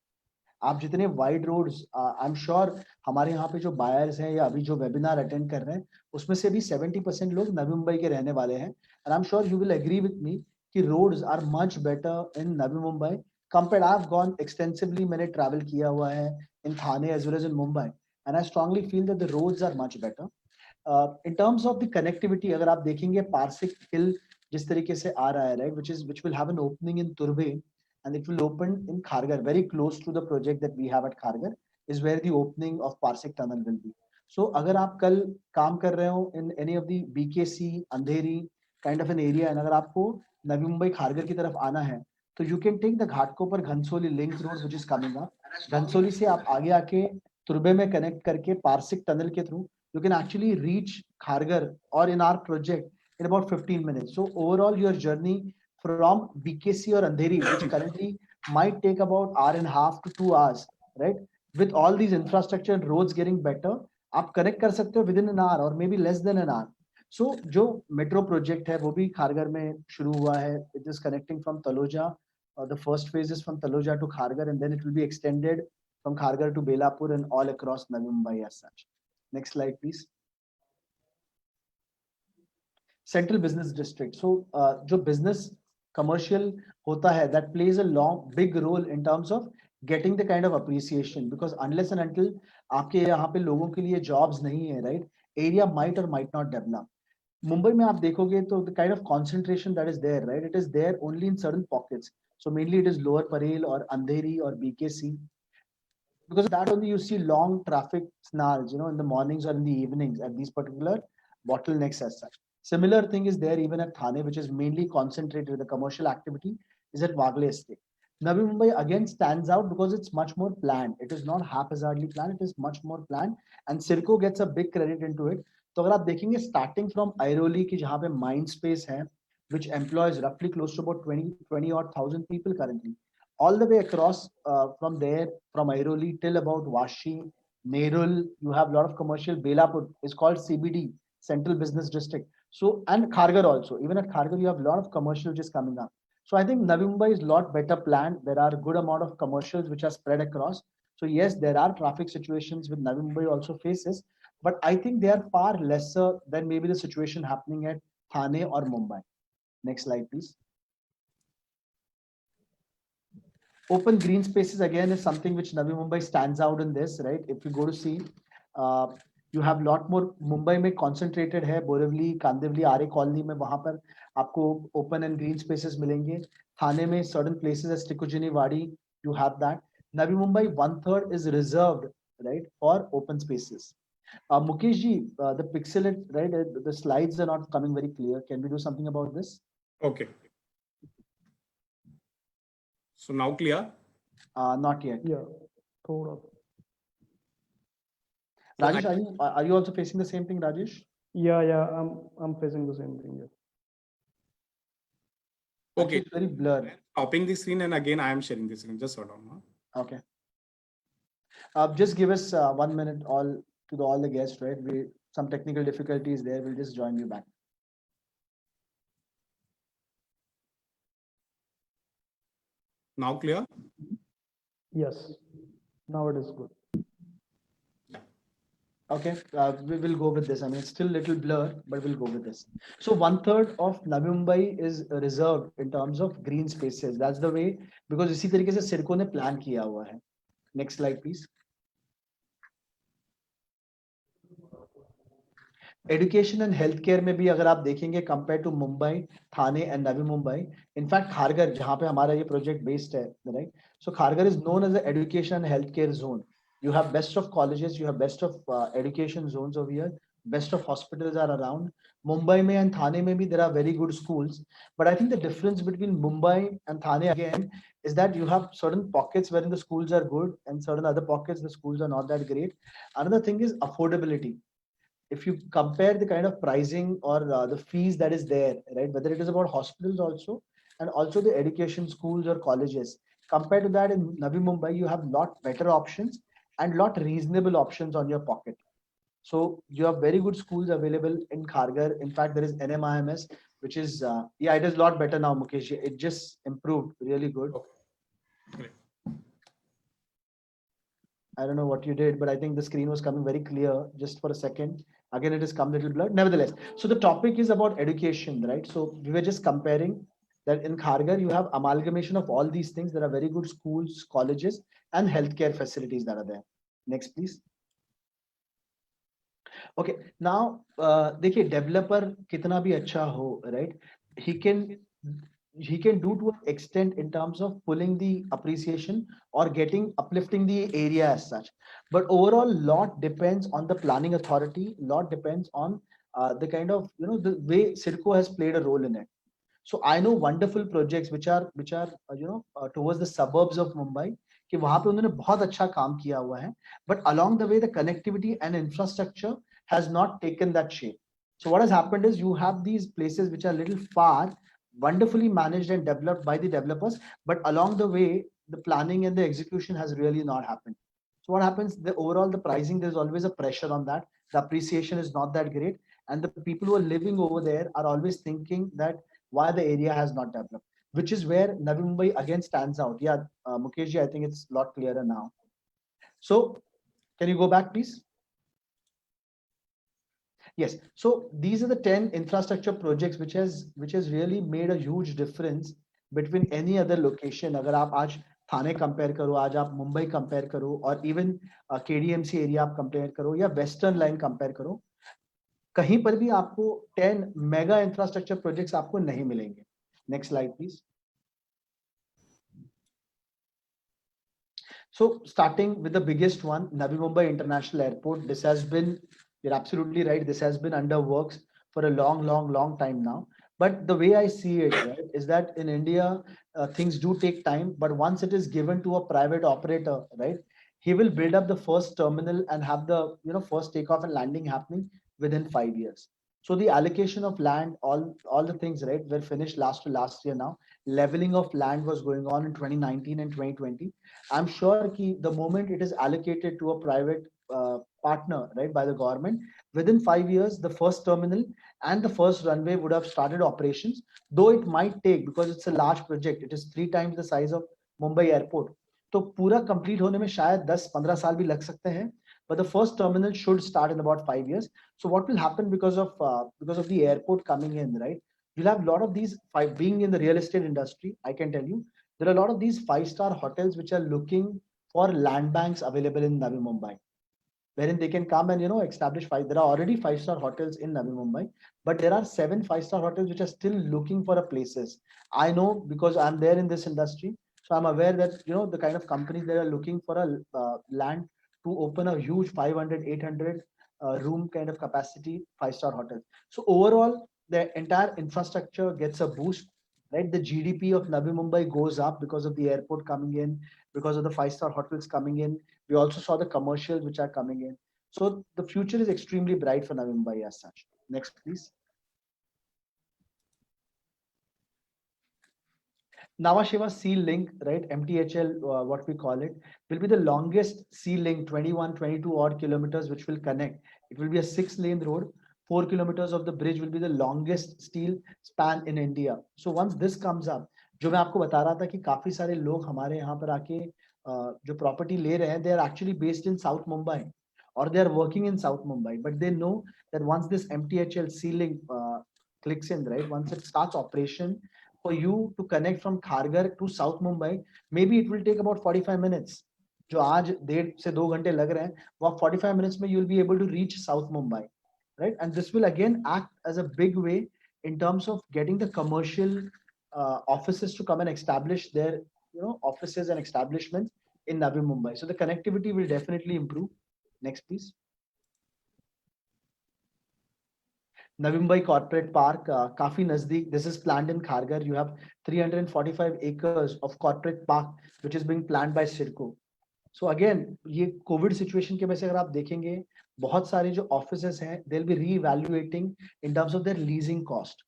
आप जितने wide roads, I am sure हमारे यहाँ पे जो बायर्स हैं या अभी जो वेबिनार अटेंड कर रहे हैं उसमें से भी 70% लोग नवी मुंबई के रहने वाले हैं. And I am sure you will agree with me कि roads are much better in Navi Mumbai compared. I have gone extensively, मैंने ट्रैवल किया हुआ है in Thane as well as in Mumbai, and I strongly feel that the roads are much better. In terms of the connectivity, अगर आप देखेंगे Parsik Hill जिस तरीके से आ रहा है, right, which will have an opening in Turbe and it will open in Kharghar, very close to the project that we have at Kharghar, is where the opening of Parsik tunnel will be. So अगर आप कल काम कर रहे हो in any of the BKC, Andheri kind of an area, and अगर आपको नवी मुंबई खारगर की तरफ आना है तो you can take the Ghatkopar Ghansoli link road which is coming up. Ghansoli से आप आगे आके तुर्बे में कनेक्ट करके पार्सिक टनल के through you can actually reach Kharghar or in our project in about 15 minutes. So overall your journey from BKC or Andheri, which currently might take about 1.5 to 2 hours, right? With all these infrastructure and roads getting better, आप connect कर सकते हो within an hour or maybe less than an hour. So जो metro project है वो भी खारगर में शुरू हुआ है. It is connecting from Taloja. The first phase is from Taloja to Kharghar and then it will be extended from Kharghar to Belapur and all across Navi Mumbai as such. Next slide, please. Central Business District. So, जो business commercial होता है, that plays a big role in terms of getting the kind of appreciation, because unless and until आपके यहाँ पे लोगों के लिए jobs नहीं है, right? Area might or might not develop. Mumbai में आप देखोगे तो the kind of concentration that is there, right? It is there only in certain pockets. So mainly it is Lower Parel or Andheri or BKC. Because of that only you see long traffic snarls, in the mornings or in the evenings at these particular bottlenecks as such. Similar thing is there even at Thane, which is mainly concentrated, the commercial activity is at Wagle Estate. Navi Mumbai again stands out because it's much more planned. It is not haphazardly planned, it is much more planned, and Circo gets a big credit into it. So अगर आप देखेंगे starting from Airoli की जहाँ पे Mindspace है, which employs roughly close to about 20 odd thousand people currently, all the way across from there, from Airoli till about Vashi, Nerul, you have a lot of commercial. Belapur is called CBD, Central Business District. So, and Kharghar also, even at Kharghar, you have a lot of commercial just coming up. So I think Navi Mumbai is a lot better planned. There are a good amount of commercials which are spread across. So yes, there are traffic situations which Navi Mumbai also faces, but I think they are far lesser than maybe the situation happening at Thane or Mumbai. Next slide, please. Open green spaces again is something which Navi Mumbai stands out in this, right? If you go to see, you have a lot more. Mumbai में concentrated है, Borivali, Kandivali, RA colony में वहाँ पर आपको open and green spaces मिलेंगे. Thane में certain places as Tikujini Wadi, you have that. Navi Mumbai 1/3 is reserved, right, for open spaces. Mukesh ji, the pixelate, right? The slides are not coming very clear. Can we do something about this? Okay. So now clear? Not yet. Yeah, thoda. Rajesh, are you also facing the same thing, Rajesh? Yeah, I'm facing the same thing. Yeah. Okay. It's very blurred. Stopping the screen and again I am sharing the screen. Just hold on. Okay. Just give us 1 minute all the guests, right? Some technical difficulties there. We'll just join you back. Now clear? Yes, now it is good. Okay, we will go with this. I mean, it's still a little blur, but we'll go with this. So 1/3 of Navi Mumbai is reserved in terms of green spaces. That's the way, because इसी तरीके से सिडको ने plan किया हुआ है. Next slide, please. Education and healthcare में भी अगर आप देखेंगे compared to Mumbai, Thane and Navi Mumbai, in fact Kharghar जहाँ पे हमारा ये project based है, right? So Kharghar is known as the education and healthcare zone. You have best of colleges, you have best of education zones over here, best of hospitals are around. Mumbai mein and Thane mein bhi there are very good schools, but I think the difference between Mumbai and Thane again is that you have certain pockets wherein the schools are good and certain other pockets the schools are not that great. Another thing is affordability. If you compare the kind of pricing or the fees that is there, right, whether it is about hospitals also and also the education schools or colleges, compared to that in Navi Mumbai, you have lot better options and lot reasonable options on your pocket. So you have very good schools available in Kharghar. In fact, there is NMIMS, which is, yeah, it is a lot better now, Mukesh. It just improved really good. Okay. I don't know what you did, but I think the screen was coming very clear just for a second. Again, it has come a little blurred. Nevertheless, so the topic is about education, right? So we were just comparing that in Kharghar, you have amalgamation of all these things. There are very good schools, colleges, and healthcare facilities that are there. Next, please. Okay, now, देखिए developer कितना भी अच्छा हो, right? He can do to an extent in terms of pulling the appreciation or uplifting the area as such. But overall, lot depends on the planning authority. Lot depends on the kind of the way Circo has played a role in it. So I know wonderful projects which are towards the suburbs of Mumbai कि वहाँ पे उन्होंने बहुत अच्छा काम किया हुआ है. But along the way, the connectivity and infrastructure has not taken that shape. So what has happened is you have these places which are a little far, wonderfully managed and developed by the developers, but along the way, the planning and the execution has really not happened. So what happens, the pricing, there's always a pressure on that. The appreciation is not that great. And the people who are living over there are always thinking that why the area has not developed, which is where Navi Mumbai again stands out. Yeah, Mukesh ji, I think it's a lot clearer now. So can you go back, please? Yes. So these are the 10 infrastructure projects which has really made a huge difference between any other location. अगर आप आज थाने compare करो, आज आप Mumbai compare करो, और even KDMC area आप compare करो, या Western line compare करो, कहीं पर भी आपको 10 mega infrastructure projects आपको नहीं मिलेंगे. Next slide, please. So starting with the biggest one, Navi Mumbai International Airport. This has been, you're absolutely right, this has been under works for a long time now. But the way I see it, right, is that in India, things do take time, but once it is given to a private operator, right, he will build up the first terminal and have the, first takeoff and landing happening within 5 years. So the allocation of land, all the things, right, were finished last year now. Leveling of land was going on in 2019 and 2020. I'm sure the moment it is allocated to a private partner, right, by the government, within 5 years, the first terminal and the first runway would have started operations, though it might take, because it's a large project, it is 3 times the size of Mumbai airport. तो पूरा complete होने में शायद 10-15 साल भी लग सकते हैं, but the first terminal should start in about 5 years. So what will happen because of the airport coming in, right? You'll have a lot of these, being in the real estate industry, I can tell you, there are a lot of these 5-star hotels which are looking for land banks available in Navi Mumbai, wherein they can come and establish there are already 5-star hotels in Navi Mumbai, but there are 7 5-star hotels which are still looking for a places. I know because I'm there in this industry, so I'm aware that the kind of companies that are looking for a land to open a huge 500-800 room kind of capacity 5-star hotel. So overall, the entire infrastructure gets a boost, right? The GDP of Navi Mumbai goes up because of the airport coming in, because of the 5-star hotels coming in. We also saw the commercials which are coming in. So the future is extremely bright for Navi Mumbai as such. Next, please. Nhava Sheva Sea Link, right? MTHL, what we call it, will be the longest sea link, 22 odd kilometers, which will connect. It will be a 6-lane road. 4 kilometers of the bridge will be the longest steel span in India. So once this comes up, जो मैं आपको बता रहा था कि काफी सारे लोग हमारे यहाँ पर आके जो property ले रहे हैं, they are actually based in South Mumbai, or they are working in South Mumbai, but they know that once this MTHL sea link clicks in, right, once it starts operation, for you to connect from Kharghar to South Mumbai, maybe it will take about 45 minutes. जो आज 1.5 से 2 घंटे लग रहे हैं, वो 45 minutes में you'll be able to reach South Mumbai, right? And this will again act as a big way in terms of getting the commercial offices to come and establish their offices and establishments in Navi Mumbai. So the connectivity will definitely improve. Next, please. Navi Mumbai Corporate Park, काफी नजदीक. This is planned in Kharghar. You have 345 acres of corporate park, which is being planned by CIDCO. So again, ये COVID situation के वजह से अगर आप देखेंगे, बहुत सारे जो offices हैं, they'll be re-evaluating in terms of their leasing cost.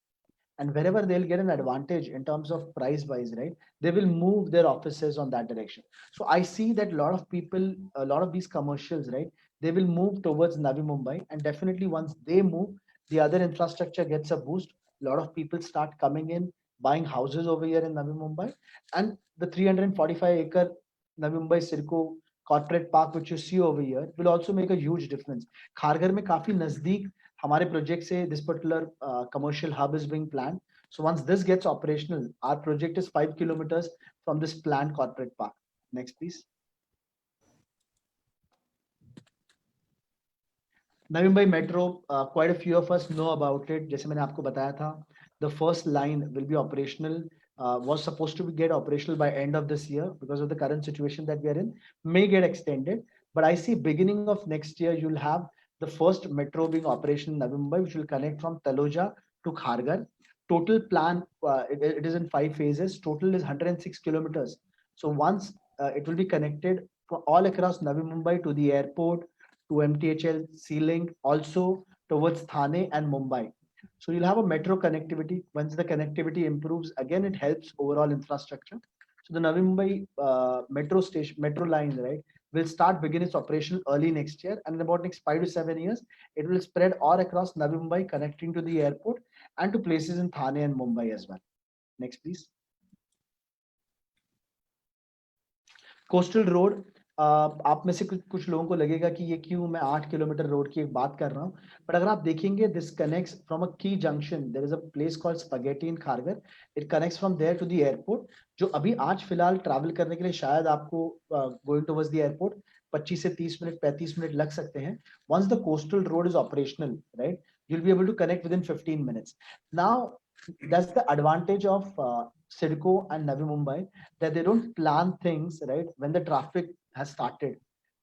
And wherever they'll get an advantage in terms of price wise, right, they will move their offices on that direction. So I see that a lot of people, a lot of these commercials, right, they will move towards Navi Mumbai, and definitely once they move, the other infrastructure gets a boost. A lot of people start coming in, buying houses over here in Navi Mumbai, and the 345-acre Navi Mumbai CIDCO corporate park, which you see over here, will also make a huge difference. Kharghar में काफी नजदीक हमारे project से this particular commercial hub is being planned. So once this gets operational, our project is 5 kilometers from this planned corporate park. Next, please. Navi Mumbai Metro, quite a few of us know about it. जैसे मैंने आपको बताया था, the first line will be operational, was supposed to get operational by end of this year. Because of the current situation that we are in, may get extended. But I see beginning of next year, you'll have the first metro being operational in Navi Mumbai, which will connect from Taloja to Kharghar. Total plan, it is in 5 phases. Total is 106 kilometers. So once it will be connected for all across Navi Mumbai to the airport, to MTHL Sea Link, also towards Thane and Mumbai. So you'll have a metro connectivity. Once the connectivity improves, again, it helps overall infrastructure. So the Navi Mumbai metro line, right, will begin its operation early next year, and in about next 5 to 7 years, it will spread all across Navi Mumbai, connecting to the airport and to places in Thane and Mumbai as well. Next, please. Coastal Road. आप में से कुछ लोगों को लगेगा कि ये क्यों मैं 8 किलोमीटर रोड की एक बात कर रहा हूँ, बट अगर आप देखेंगे this connects from a key junction, there is a place called spaghetti in Kharghar, it connects from there to the airport, जो अभी आज फिलहाल ट्रैवल करने के लिए शायद आपको गोइंग टुवर्ड्स द एयरपोर्ट 25 से 30 मिनट 35 मिनट लग सकते हैं. Once the coastal road is operational, right, you'll be able to connect within 15 minutes. Now that's the advantage of Sidco and Navi Mumbai, that they don't plan things right when the traffic has started.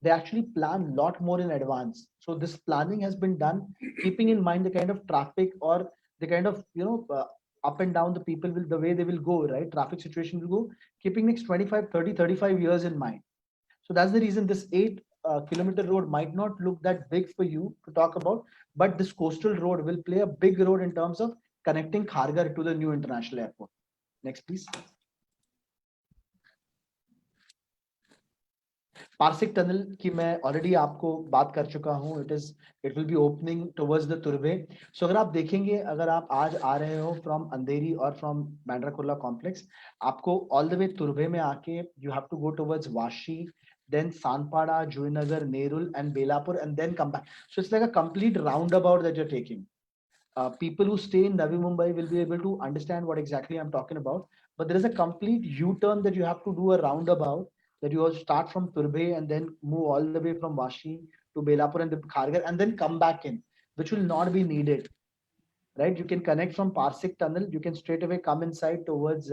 They actually plan a lot more in advance. So this planning has been done keeping in mind the kind of traffic or the kind of up and down the people will, the way they will go, right, traffic situation will go, keeping next 25 30 35 years in mind. So that's the reason this 8 kilometer road might not look that big for you to talk about, but this coastal road will play a big role in terms of connecting Kharghar to the new international airport. Next, please. Parsik tunnel की मैं already आपको बात कर चुका हूं. It will be opening towards the Turbhe. So अगर आप देखेंगे, अगर आप आज आ रहे हो फ्रॉम अंधेरी और फ्रॉम बैंड्रा कुर्ला कॉम्प्लेक्स, आपको ऑल द वे तुर्भे में आके you have to go towards Vashi, then Sanpada, Juinagar, Nerul and Belapur, and then come back. So it's like a complete roundabout that you're taking. People who stay in Navi Mumbai will be able to understand what exactly I'm talking about. But there is a complete U-turn that you have to do, a roundabout, that you all start from Turbhe and then move all the way from Vashi to Belapur and Kharghar and then come back in, which will not be needed. Right? You can connect from Parsik Tunnel. You can straight away come inside towards,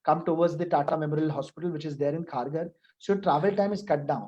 come towards the Tata Memorial Hospital, which is there in Kharghar. So travel time is cut down.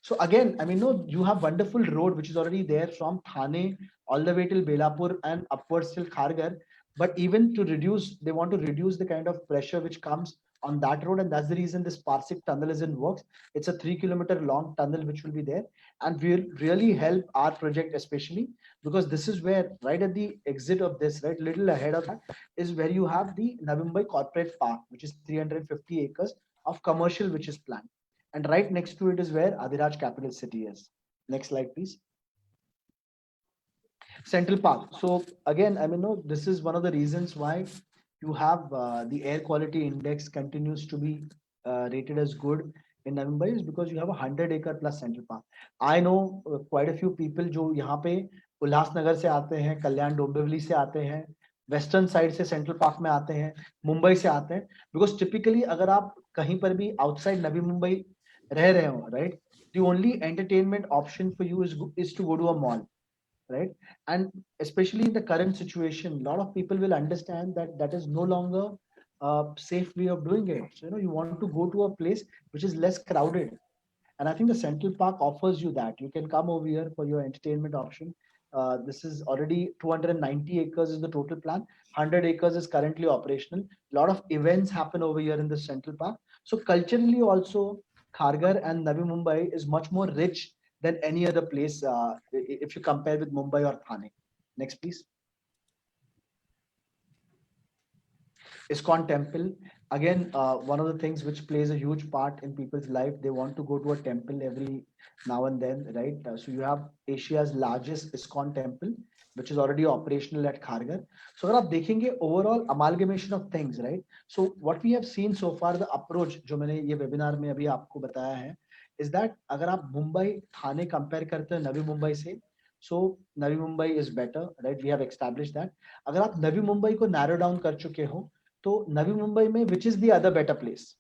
So again, I mean, no, you have wonderful road which is already there from Thane all the way till Belapur and upwards till Kharghar. But even to reduce, they want to reduce the kind of pressure which comes on that road, and that's the reason this Parsik tunnel is in works. It's a 3 kilometer long tunnel which will be there, and will really help our project especially because this is where right at the exit of this, right, little ahead of that is where you have the Navi Mumbai Corporate Park, which is 350 acres of commercial which is planned. And right next to it is where Adiraj Capital City is. Next slide, please. Central Park. So again, I mean, no, this is one of the reasons why you have the air quality index continues to be rated as good in Mumbai, is because you have a 100-acre plus Central Park. I know quite a few people जो यहाँ पे उल्लासनगर से आते हैं, कल्याण डोंबिवली से आते हैं, western side से सेंट्रल पार्क में आते हैं, मुंबई से आते हैं, बिकॉज टिपिकली अगर आप कहीं पर भी आउटसाइड नवी मुंबई रह रहे हो, right, the only entertainment option for you is to go to a mall, right? And especially in the current situation, a lot of people will understand that that is no longer a safe way of doing it. So, you want to go to a place which is less crowded. And I think the Central Park offers you that. You can come over here for your entertainment option. This is already 290 acres is the total plan. 100 acres is currently operational. A lot of events happen over here in the Central Park. So culturally also, Kharghar and Navi Mumbai is much more rich than any other place if you compare with Mumbai or Thane. Next, please. ISKCON temple. Again, one of the things which plays a huge part in people's life, they want to go to a temple every now and then, right? So you have Asia's largest ISKCON temple, which is already operational at Kharghar. So अगर आप देखेंगे overall amalgamation of things, right? So what we have seen so far, the approach जो मैंने ये webinar में अभी आपको बताया है, is that अगर आप मुंबई थाने compare करते हैं नवी मुंबई से, so Navi Mumbai is better, right? We have established that. अगर आप नवी मुंबई को narrow down कर चुके हो, तो नवी मुंबई में which is the other better place?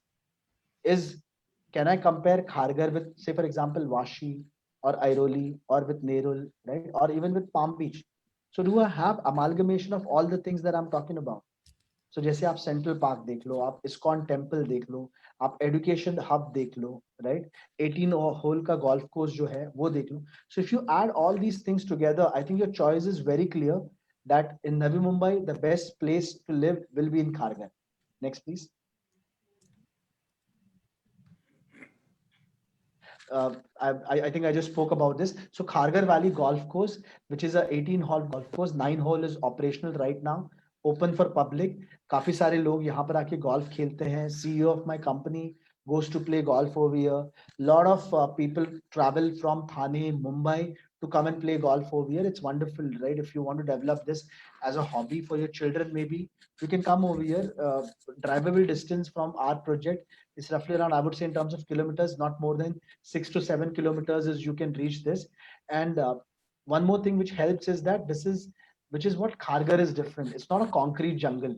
Is, can I compare Kharghar with, say for example, Vashi or Airoli or with Nerul, right? Or even with Palm Beach. So do I have amalgamation of all the things that I'm talking about? So जैसे आप Central Park देख लो, आप ISKCON Temple देख लो, आप Education Hub देख लो, right? 18 hole का golf course जो है वो देख लो. So if you add all these things together, I think your choice is very clear that in Navi Mumbai, the best place to live will be in Kharghar. Next, please. I think I just spoke about this. So Kharghar Valley Golf Course, which is a 18-hole golf course, 9 hole is operational right now, open for public. काफी सारे लोग यहाँ पर आके golf खेलते हैं. CEO of my company goes to play golf over here. Lot of people travel from Thane, Mumbai to come and play golf over here. It's wonderful, right? If you want to develop this as a hobby for your children, maybe you can come over here. Drivable distance from our project is roughly around, I would say, in terms of kilometers, not more than 6 to 7 kilometers is you can reach this. And one more thing which helps is that which is what Kharghar is different. It's not a concrete jungle.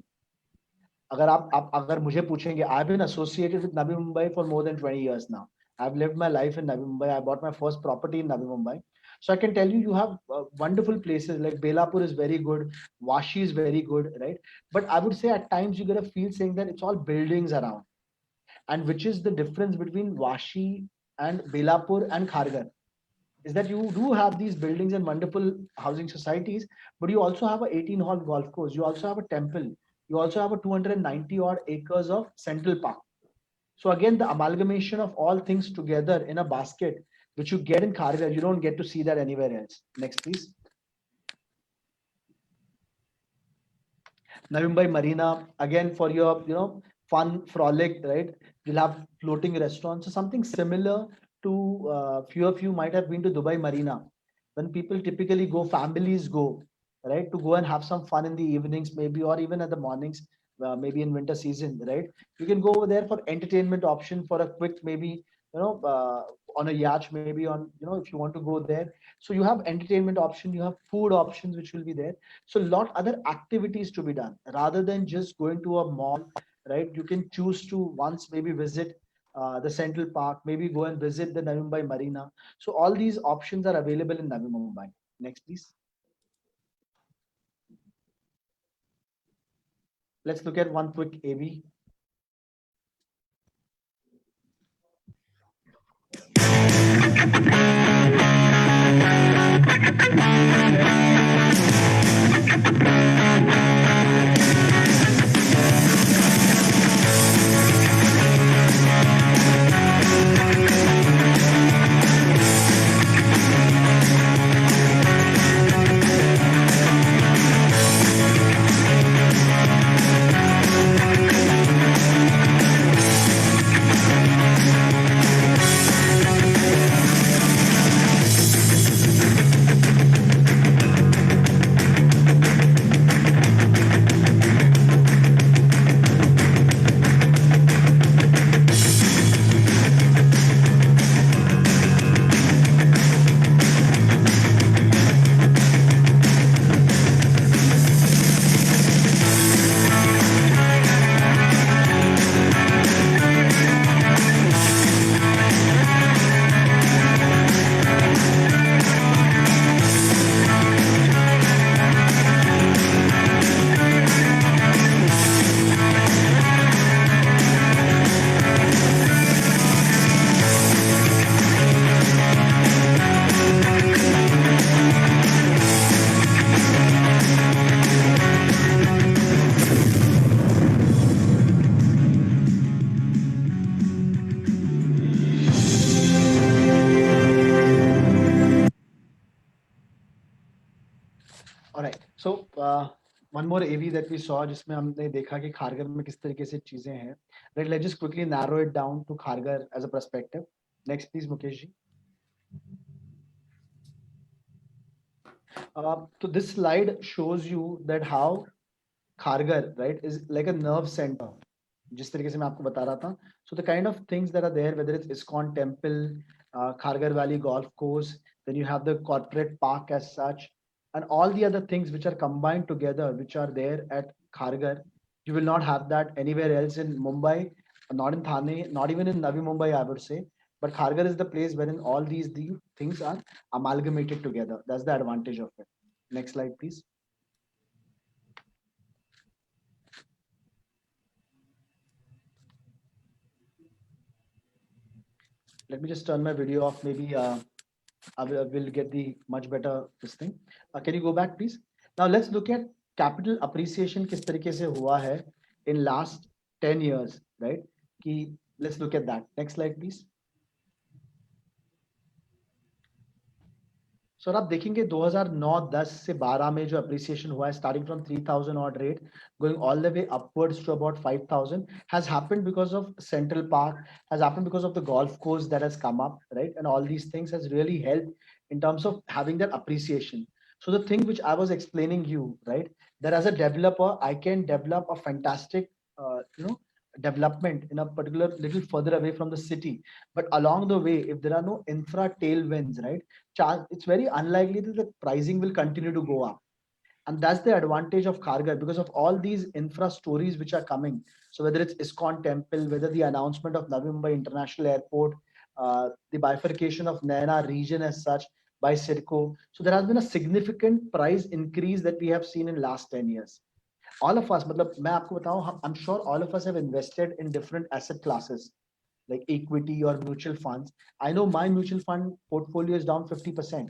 अगर मुझे पूछेंगे, I've been associated with Navi Mumbai for more than 20 years now. I've lived my life in Navi Mumbai. I bought my first property in Navi Mumbai. So I can tell you, you have wonderful places like Belapur is very good, Vashi is very good, right? But I would say at times you get a feel saying that it's all buildings around. And which is the difference between Vashi and Belapur and Kharghar? Is that you do have these buildings and wonderful housing societies, but you also have a 18-hole golf course. You also have a temple. You also have a 290 odd acres of Central Park. So again, the amalgamation of all things together in a basket, which you get in Kharghar, you don't get to see that anywhere else. Next, please. Navi Mumbai Marina, again, for your, fun frolic, right? You'll have floating restaurants. So something similar to few of you might have been to Dubai Marina. When people typically go, families go, right? To go and have some fun in the evenings, maybe, or even at the mornings, maybe in winter season, right? You can go over there for entertainment option for a quick, maybe, on a yacht, maybe on, if you want to go there. So you have entertainment option, you have food options, which will be there. So a lot other activities to be done rather than just going to a mall, right? You can choose to once maybe visit the Central Park, maybe go and visit the Navi Mumbai Marina. So all these options are available in Navi Mumbai. Next, please. Let's look at one quick AV. All right. So one more AV that we saw, जिसमें हमने देखा कि खारगर में किस तरीके से चीजें हैं. Right. Let's just quickly narrow it down to Kharghar as a perspective. Next, please, Mukesh ji. So this slide shows you that how Kharghar, right, is like a nerve center. जिस तरीके से मैं आपको बता रहा था. So the kind of things that are there, whether it's ISKCON temple, Kharghar Valley golf course, then you have the corporate park as such, and all the other things which are combined together, which are there at Kharghar. You will not have that anywhere else in Mumbai, not in Thane, not even in Navi Mumbai, I would say. But Kharghar is the place wherein all these things are amalgamated together. That's the advantage of it. Next slide, please. Let me just turn my video off. Maybe I will get the much better this thing. Can you go back, please? Now let's look at capital appreciation किस तरीके से हुआ है in last 10 years, right? Let's look at that. Next slide, please. So आप देखेंगे 2009-10 से 12 में जो appreciation हुआ है, starting from 3,000 odd rate, going all the way upwards to about 5,000, has happened because of Central Park, has happened because of the golf course that has come up, right? And all these things has really helped in terms of having that appreciation. So the thing which I was explaining you, right, that as a developer, I can develop a fantastic, development in a particular little further away from the city. But along the way, if there are no infra tailwinds, right, it's very unlikely that the pricing will continue to go up. And that's the advantage of Kharghar because of all these infra stories which are coming. So whether it's ISKCON temple, whether the announcement of Navi Mumbai International Airport, the bifurcation of Naina region as such by CIDCO. So there has been a significant price increase that we have seen in last 10 years. All of us, I'm sure all of us have invested in different asset classes like equity or mutual funds. I know my mutual fund portfolio is down 50%,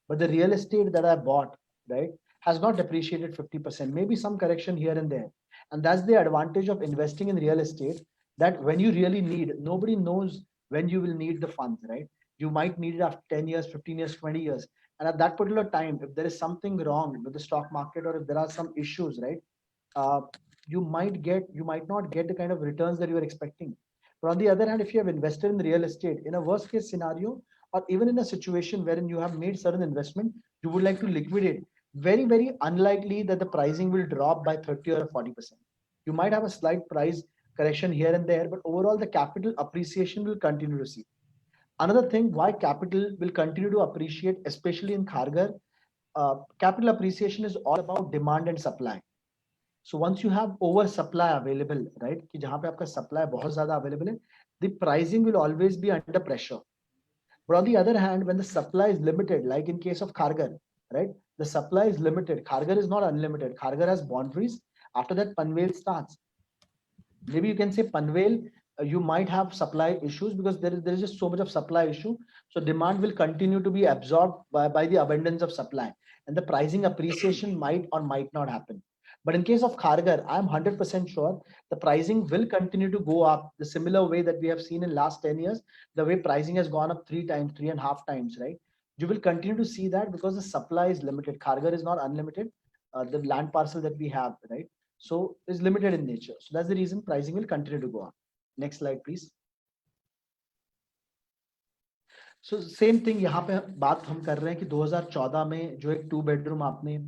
but the real estate that I bought, right, has not depreciated 50%, maybe some correction here and there. And that's the advantage of investing in real estate, that when you really need, nobody knows when you will need the funds, right? You might need it after 10 years, 15 years, 20 years. And at that particular time, if there is something wrong with the stock market or if there are some issues, right, you might not get the kind of returns that you are expecting. But on the other hand, if you have invested in real estate in a worst case scenario, or even in a situation wherein you have made certain investment, you would like to liquidate, very, very unlikely that the pricing will drop by 30 or 40%. You might have a slight price correction here and there, but overall the capital appreciation will continue to see. Another thing why capital will continue to appreciate, especially in Kharghar, capital appreciation is all about demand and supply. So once you have oversupply available, right, कि जहाँ पे आपका supply बहुत ज़्यादा available है, the pricing will always be under pressure. But on the other hand, when the supply is limited, like in case of Kharghar, right, the supply is limited. Kharghar is not unlimited. Kharghar has boundaries. After that, Panvel starts. Maybe you can say Panvel, you might have supply issues because there is just so much of supply issue. So demand will continue to be absorbed by the abundance of supply, and the pricing appreciation might or might not happen. But in case of Kharghar, I'm 100% sure the pricing will continue to go up the similar way that we have seen in last 10 years, the way pricing has gone up 3.5 times, right? You will continue to see that because the supply is limited. Kharghar is not unlimited. The land parcel that we have, right, so is limited in nature. So that's the reason pricing will continue to go up. Next slide, please. So same thing यहाँ पे बात हम कर रहे हैं कि 2014 में जो एक 2 bedroom आपने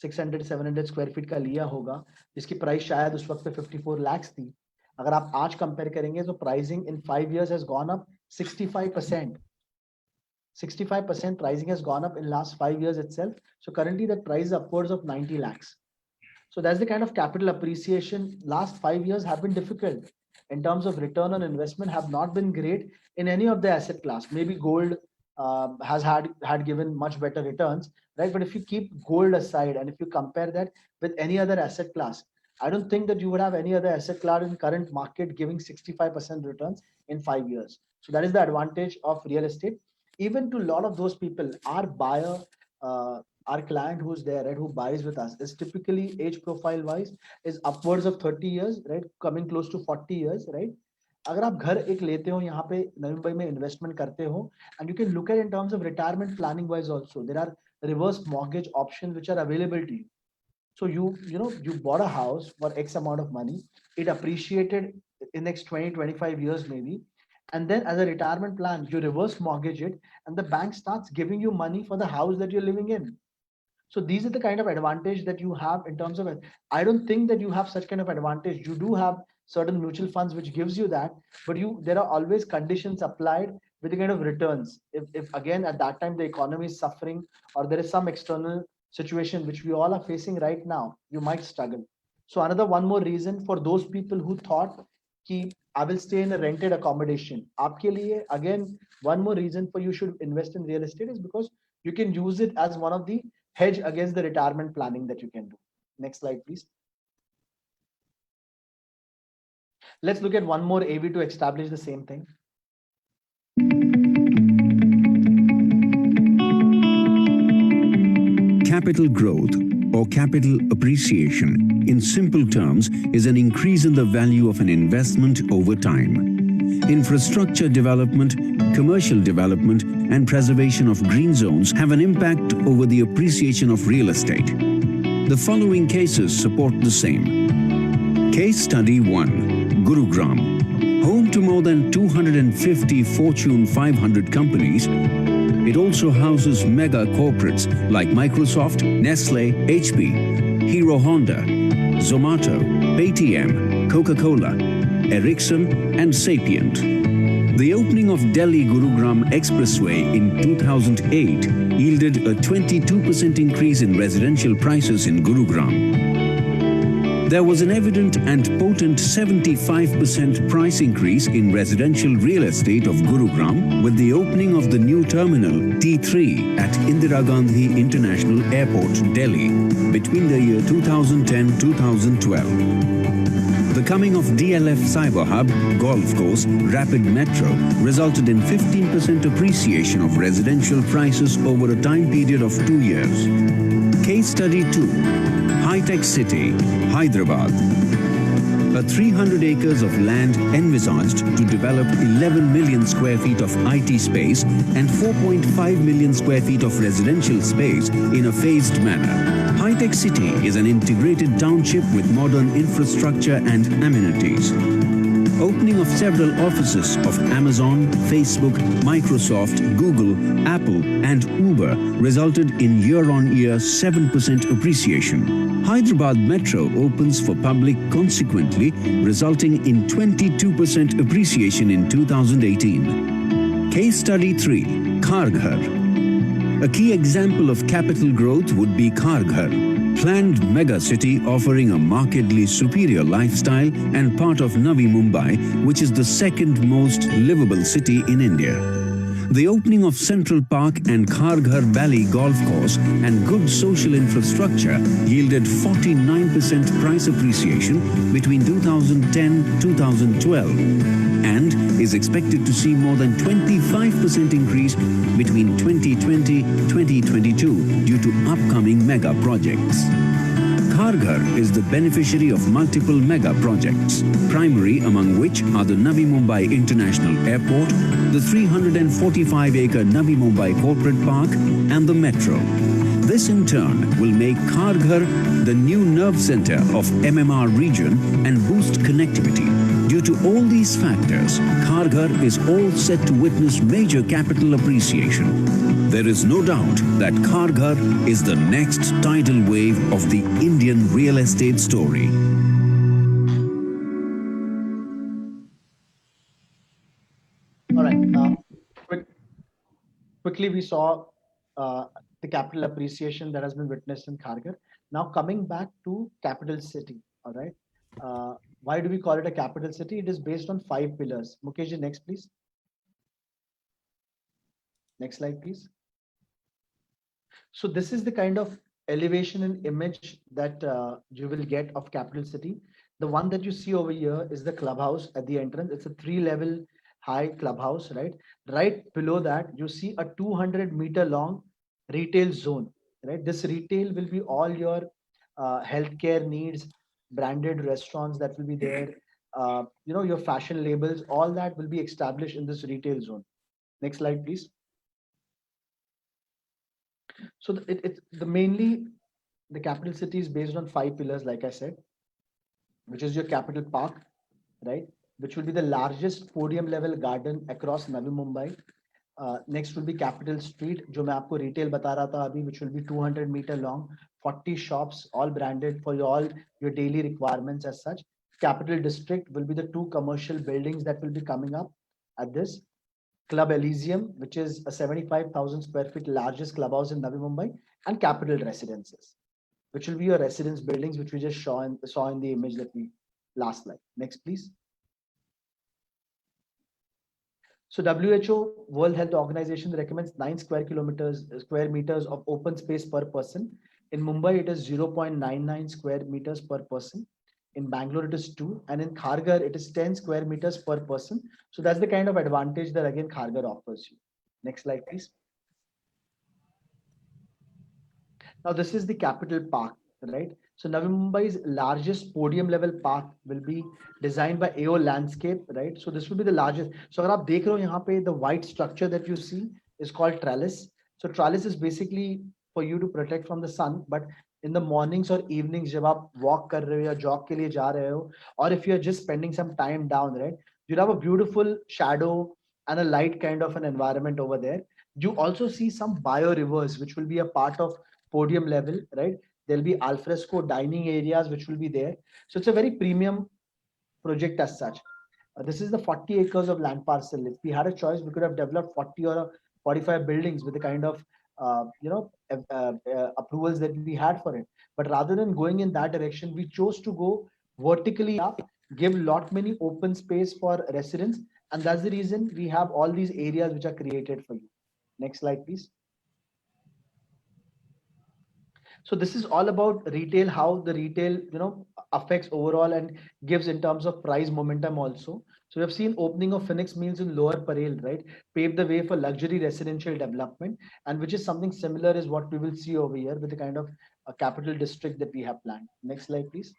600-700 स्क्वायर फीट का लिया होगा, जिसकी प्राइस शायद उस वक्त पे 54 लाख थी. अगर आप आज कंपेयर करेंगे तो pricing in 5 years has gone up 65%. 65% pricing has gone up in last 5 years itself. So currently that price is upwards of 90 lakhs. So that's the kind of capital appreciation. Last 5 years have been difficult in terms of return on investment, have not been great in any of the asset class. Maybe gold has had given much better returns, right? But if you keep gold aside and if you compare that with any other asset class, I don't think that you would have any other asset class in current market giving 65% returns in 5 years. So that is the advantage of real estate. Even to a lot of those people, our buyer, our client who's there, right, who buys with us is typically age profile wise is upwards of 30 years, right, coming close to 40 years, right? अगर आप घर एक लेते हो यहाँ पे नवी मुंबई में investment करते हो, and you can look at in terms of retirement planning wise also, there are reverse mortgage options which are available to you. So you bought a house for X amount of money, it appreciated in next 20-25 years maybe, and then as a retirement plan you reverse mortgage it and the bank starts giving you money for the house that you're living in. So these are the kind of advantage that you have in terms of it. I don't think that you have such kind of advantage. You do have certain mutual funds which gives you that, but there are always conditions applied with the kind of returns. If again at that time the economy is suffering or there is some external situation which we all are facing right now, you might struggle. So one more reason for those people who thought ki I will stay in a rented accommodation. Aapke liye, again, one more reason for you should invest in real estate is because you can use it as one of the hedge against the retirement planning that you can do. Next slide, please. Let's look at one more AV to establish the same thing. Capital growth or capital appreciation, in simple terms, is an increase in the value of an investment over time. Infrastructure development, commercial development, and preservation of green zones have an impact over the appreciation of real estate. The following cases support the same. Case study 1, Gurugram. Home to more than 250 Fortune 500 companies, It also houses mega corporates like Microsoft, Nestle, HP, Hero Honda, Zomato, Paytm, Coca-Cola, Ericsson and Sapient. The opening of Delhi Gurugram Expressway in 2008 yielded a 22% increase in residential prices in Gurugram. There was an evident and potent 75% price increase in residential real estate of Gurugram with the opening of the new terminal T3 at Indira Gandhi International Airport, Delhi between the year 2010-2012. The coming of DLF Cyber Hub, Golf Course, Rapid Metro resulted in 15% appreciation of residential prices over a time period of 2 years. Case study 2. High-tech city, Hyderabad. A 300 acres of land envisaged to develop 11 million square feet of IT space and 4.5 million square feet of residential space in a phased manner. High-tech city is an integrated township with modern infrastructure and amenities. Opening of several offices of Amazon, Facebook, Microsoft, Google, Apple and Uber resulted in year-on-year 7% appreciation. Hyderabad Metro opens for public consequently, resulting in 22% appreciation in 2018. Case study 3. Kharghar. A key example of capital growth would be Kharghar, planned mega city offering a markedly superior lifestyle and part of Navi Mumbai, which is the second most livable city in India. The opening of Central Park and Kharghar Valley Golf Course and good social infrastructure yielded 49% price appreciation between 2010-2012 and is expected to see more than 25% increase between 2020-2022 due to upcoming mega projects. Kharghar is the beneficiary of multiple mega projects, primary among which are the Navi Mumbai International Airport, the 345-acre Navi Mumbai Corporate Park and the Metro. This in turn will make Kharghar the new nerve center of MMR region and boost connectivity. Due to all these factors, Kharghar is all set to witness major capital appreciation. There is no doubt that Kharghar is the next tidal wave of the Indian real estate story. All right. Quickly, we saw the capital appreciation that has been witnessed in Kharghar. Now coming back to capital city. All right. Why do we call it a capital city? It is based on 5 pillars. Mukesh, next, please. Next slide, please. So this is the kind of elevation and image that you will get of capital city. The one that you see over here is the clubhouse at the entrance. It's a 3-level high clubhouse, right? Right below that, you see a 200-meter long retail zone, right? This retail will be all your healthcare needs, branded restaurants that will be there, your fashion labels, all that will be established in this retail zone. Next slide, please. So mainly the capital city is based on 5 pillars, like I said, which is your capital park, right? Which will be the largest podium level garden across Navi Mumbai. Next will be Capital Street, जो मैं आपको retail बता रहा था अभी, which will be 200-meter long, 40 shops, all branded for all your daily requirements as such. Capital District will be the 2 commercial buildings that will be coming up at this. Club Elysium, which is a 75,000 square feet largest clubhouse in Navi Mumbai, and Capital Residences, which will be your residence buildings, which we just saw in the image that we last slide. Next, please. So WHO, World Health Organization, recommends 9 square meters of open space per person. In Mumbai, it is 0.99 square meters per person. In Bangalore, it is 2. And in Kharghar, it is 10 square meters per person. So that's the kind of advantage that again Kharghar offers you. Next slide, please. Now, this is the capital park, right? So Navi Mumbai's largest podium level park will be designed by AO Landscape, right? So this will be the largest. So अगर आप देख रहे हो यहाँ पे, the white structure that you see is called trellis. So trellis is basically for you to protect from the sun, but in the mornings or evenings, जब आप walk कर रहे हो या jog के लिए जा रहे हो, or if you're just spending some time down, right, you'll have a beautiful shadow and a light kind of an environment over there. You also see some bio rivers, which will be a part of podium level, right? There'll be alfresco dining areas, which will be there. So it's a very premium project as such. This is the 40 acres of land parcel. If we had a choice, we could have developed 40 or 45 buildings with the kind of approvals that we had for it. But rather than going in that direction, we chose to go vertically up, give lot many open space for residents, and that's the reason we have all these areas which are created for you. Next slide, please. So this is all about retail, how the retail, affects overall and gives in terms of price momentum also. So we have seen opening of Phoenix Mills in Lower Parel, right? Pave the way for luxury residential development, and which is something similar is what we will see over here with the kind of capital district that we have planned. Next slide, please.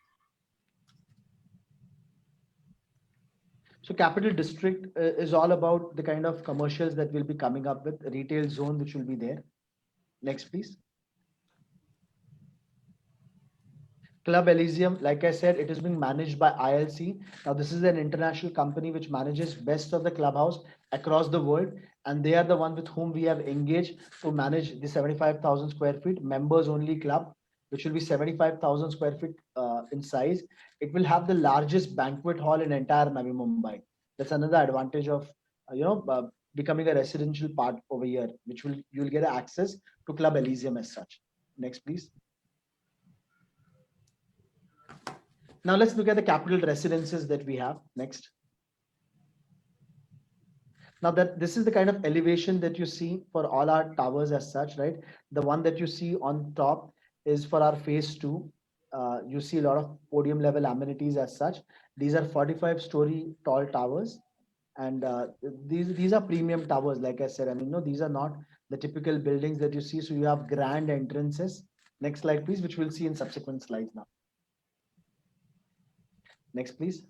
So capital district is all about the kind of commercials that will be coming up with, retail zone which will be there. Next, please. Club Elysium, like I said, it is being managed by ILC. Now, this is an international company which manages best of the clubhouse across the world, and they are the one with whom we have engaged to manage the 75,000 square feet members only club, which will be 75,000 square feet in size. It will have the largest banquet hall in entire Navi Mumbai. That's another advantage of becoming a residential part over here, which you'll get access to Club Elysium as such. Next, please. Now let's look at the capital residences that we have. Next. Now that this is the kind of elevation that you see for all our towers as such, right? The one that you see on top is for our phase 2. You see a lot of podium level amenities as such. These are 45-story tall towers. And these are premium towers, like I said. I mean, no, these are not the typical buildings that you see. So you have grand entrances. Next slide, please, which we'll see in subsequent slides now. Next, please.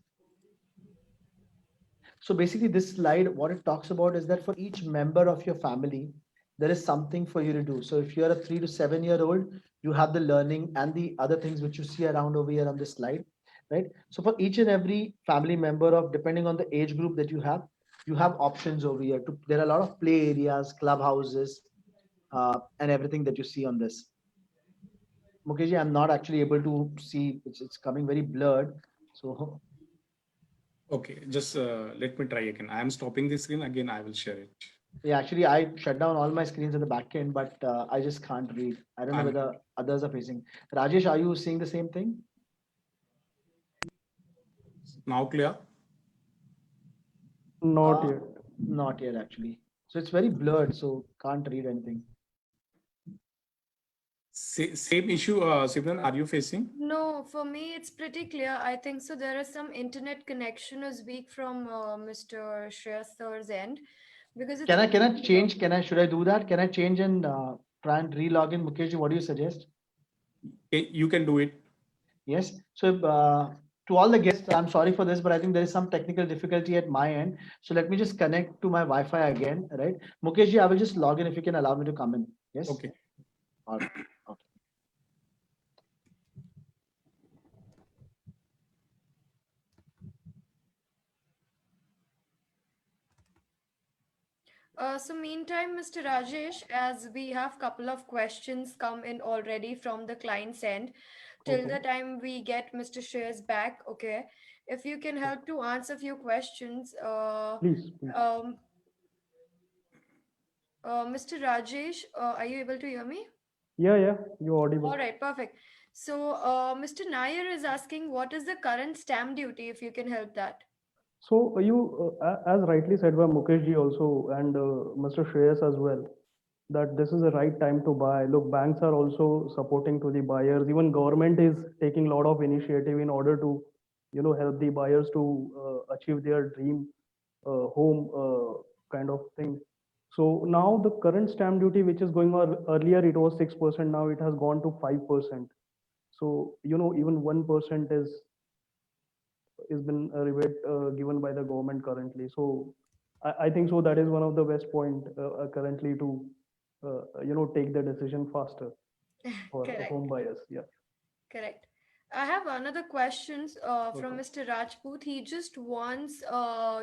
So basically this slide, what it talks about is that for each member of your family, there is something for you to do. So if you're a 3 to 7 year old, you have the learning and the other things which you see around over here on this slide, right? So for each and every family member of, depending on the age group that you have options over here. There are a lot of play areas, clubhouses, and everything that you see on this. Mukesh, I'm not actually able to see, it's coming very blurred. So Okay, just let me try again. I am stopping the screen again. I will share it. yeah, actually, I shut down all my screens in the back end, but I just can't read. I don't know whether others are facing. Rajesh, are you seeing the same thing? Now clear? Not yet. Not yet, actually. So it's very blurred, so can't read anything. Same issue, Simran, are you facing? No, for me it's pretty clear. I think so. There is some internet connection is weak from Mr. Shreyas sir's end, because it's Can I change? Should I do that? Can I change and try and re-log in? Mukesh, what do you suggest? You can do it. Yes. So to all the guests, I'm sorry for this, but I think there is some technical difficulty at my end. So let me just connect to my Wi-Fi again, right? Mukesh, I will just log in if you can allow me to come in. Yes. Okay. All right. Okay. So meantime, Mr. Rajesh, as we have couple of questions come in already from the client's end, till the time we get Mr. Shreyas back, okay? If you can help to answer a few questions, Please. Mr. Rajesh, are you able to hear me? Yeah, you're audible. All right, perfect. So Mr. Nair is asking, what is the current stamp duty, if you can help that? So as rightly said by Mukesh ji also and Mr. Shreyas as well, that this is the right time to buy. Look, banks are also supporting to the buyers. Even government is taking a lot of initiative in order to, help the buyers to achieve their dream home kind of thing. So now the current stamp duty, which is going on earlier, it was 6%. Now it has gone to 5%. So even 1% is been a rebate given by the government currently. So I think so that is one of the best point currently to take the decision faster for Correct. home buyers. Yeah. Correct. I have another questions from Mr. Rajput. He just wants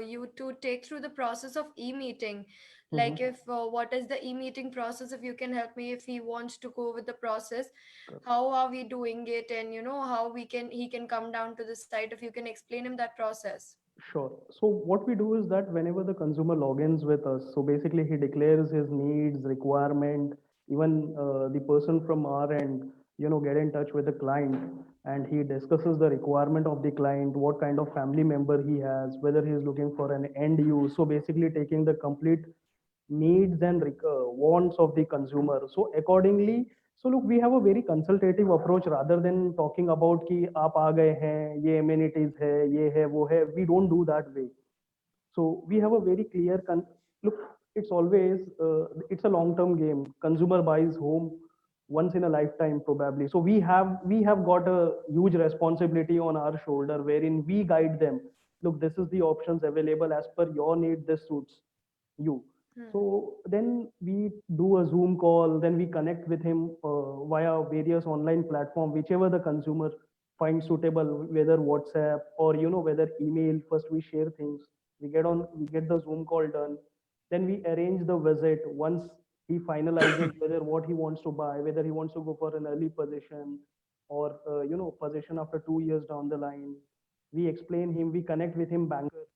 you to take through the process of e-meeting. Like if what is the e-meeting process? If you can help me, if he wants to go with the process, Correct. how are we doing it, and how he can come down to the site. If you can explain him that process. Sure. So what we do is that whenever the consumer logins with us, so basically he declares his needs, requirement, even the person from our end, get in touch with the client, and he discusses the requirement of the client, what kind of family member he has, whether he is looking for an end use. So basically taking the complete needs and wants of the consumer. So accordingly, so look, we have a very consultative approach rather than talking about कि आप आ गए हैं, ये amenities है, ये है, वो है. We don't do that way. So we have a very clear look. It's always it's a long-term game. Consumer buys home once in a lifetime probably. So we have got a huge responsibility on our shoulder wherein we guide them. Look, this is the options available as per your need. This suits you. So then we do a Zoom call. Then we connect with him via various online platform, whichever the consumer finds suitable, whether WhatsApp or whether email. First we share things, we get the Zoom call done, then we arrange the visit. Once he finalizes whether what he wants to buy, whether he wants to go for an early possession or possession after 2 years down the line, we explain him, we connect with him banker,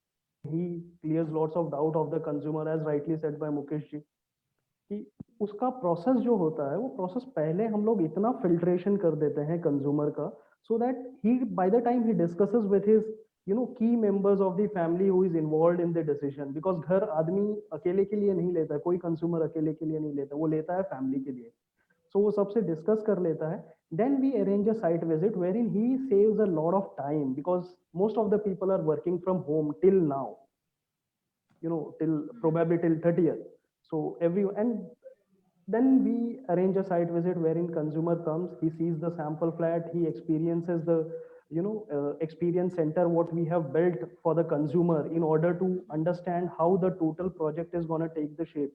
he clears lots of doubt of the consumer, as rightly said by Mukesh ji, कि उसका process जो होता है वो process पहले हम लोग इतना फिल्ट्रेशन कर देते हैं कंज्यूमर का, so that he by the time he discusses with his key members of the family who is involved in the decision, because घर आदमी अकेले के लिए नहीं लेता है, कोई कंज्यूमर अकेले के लिए नहीं लेता, वो लेता है फैमिली के लिए. सो वो सबसे डिस्कस कर लेता है. Then we arrange a site visit wherein he saves a lot of time, because most of the people are working from home till now, till probably till 30th. So and then we arrange a site visit wherein consumer comes, he sees the sample flat, he experiences the experience center what we have built for the consumer in order to understand how the total project is going to take the shape.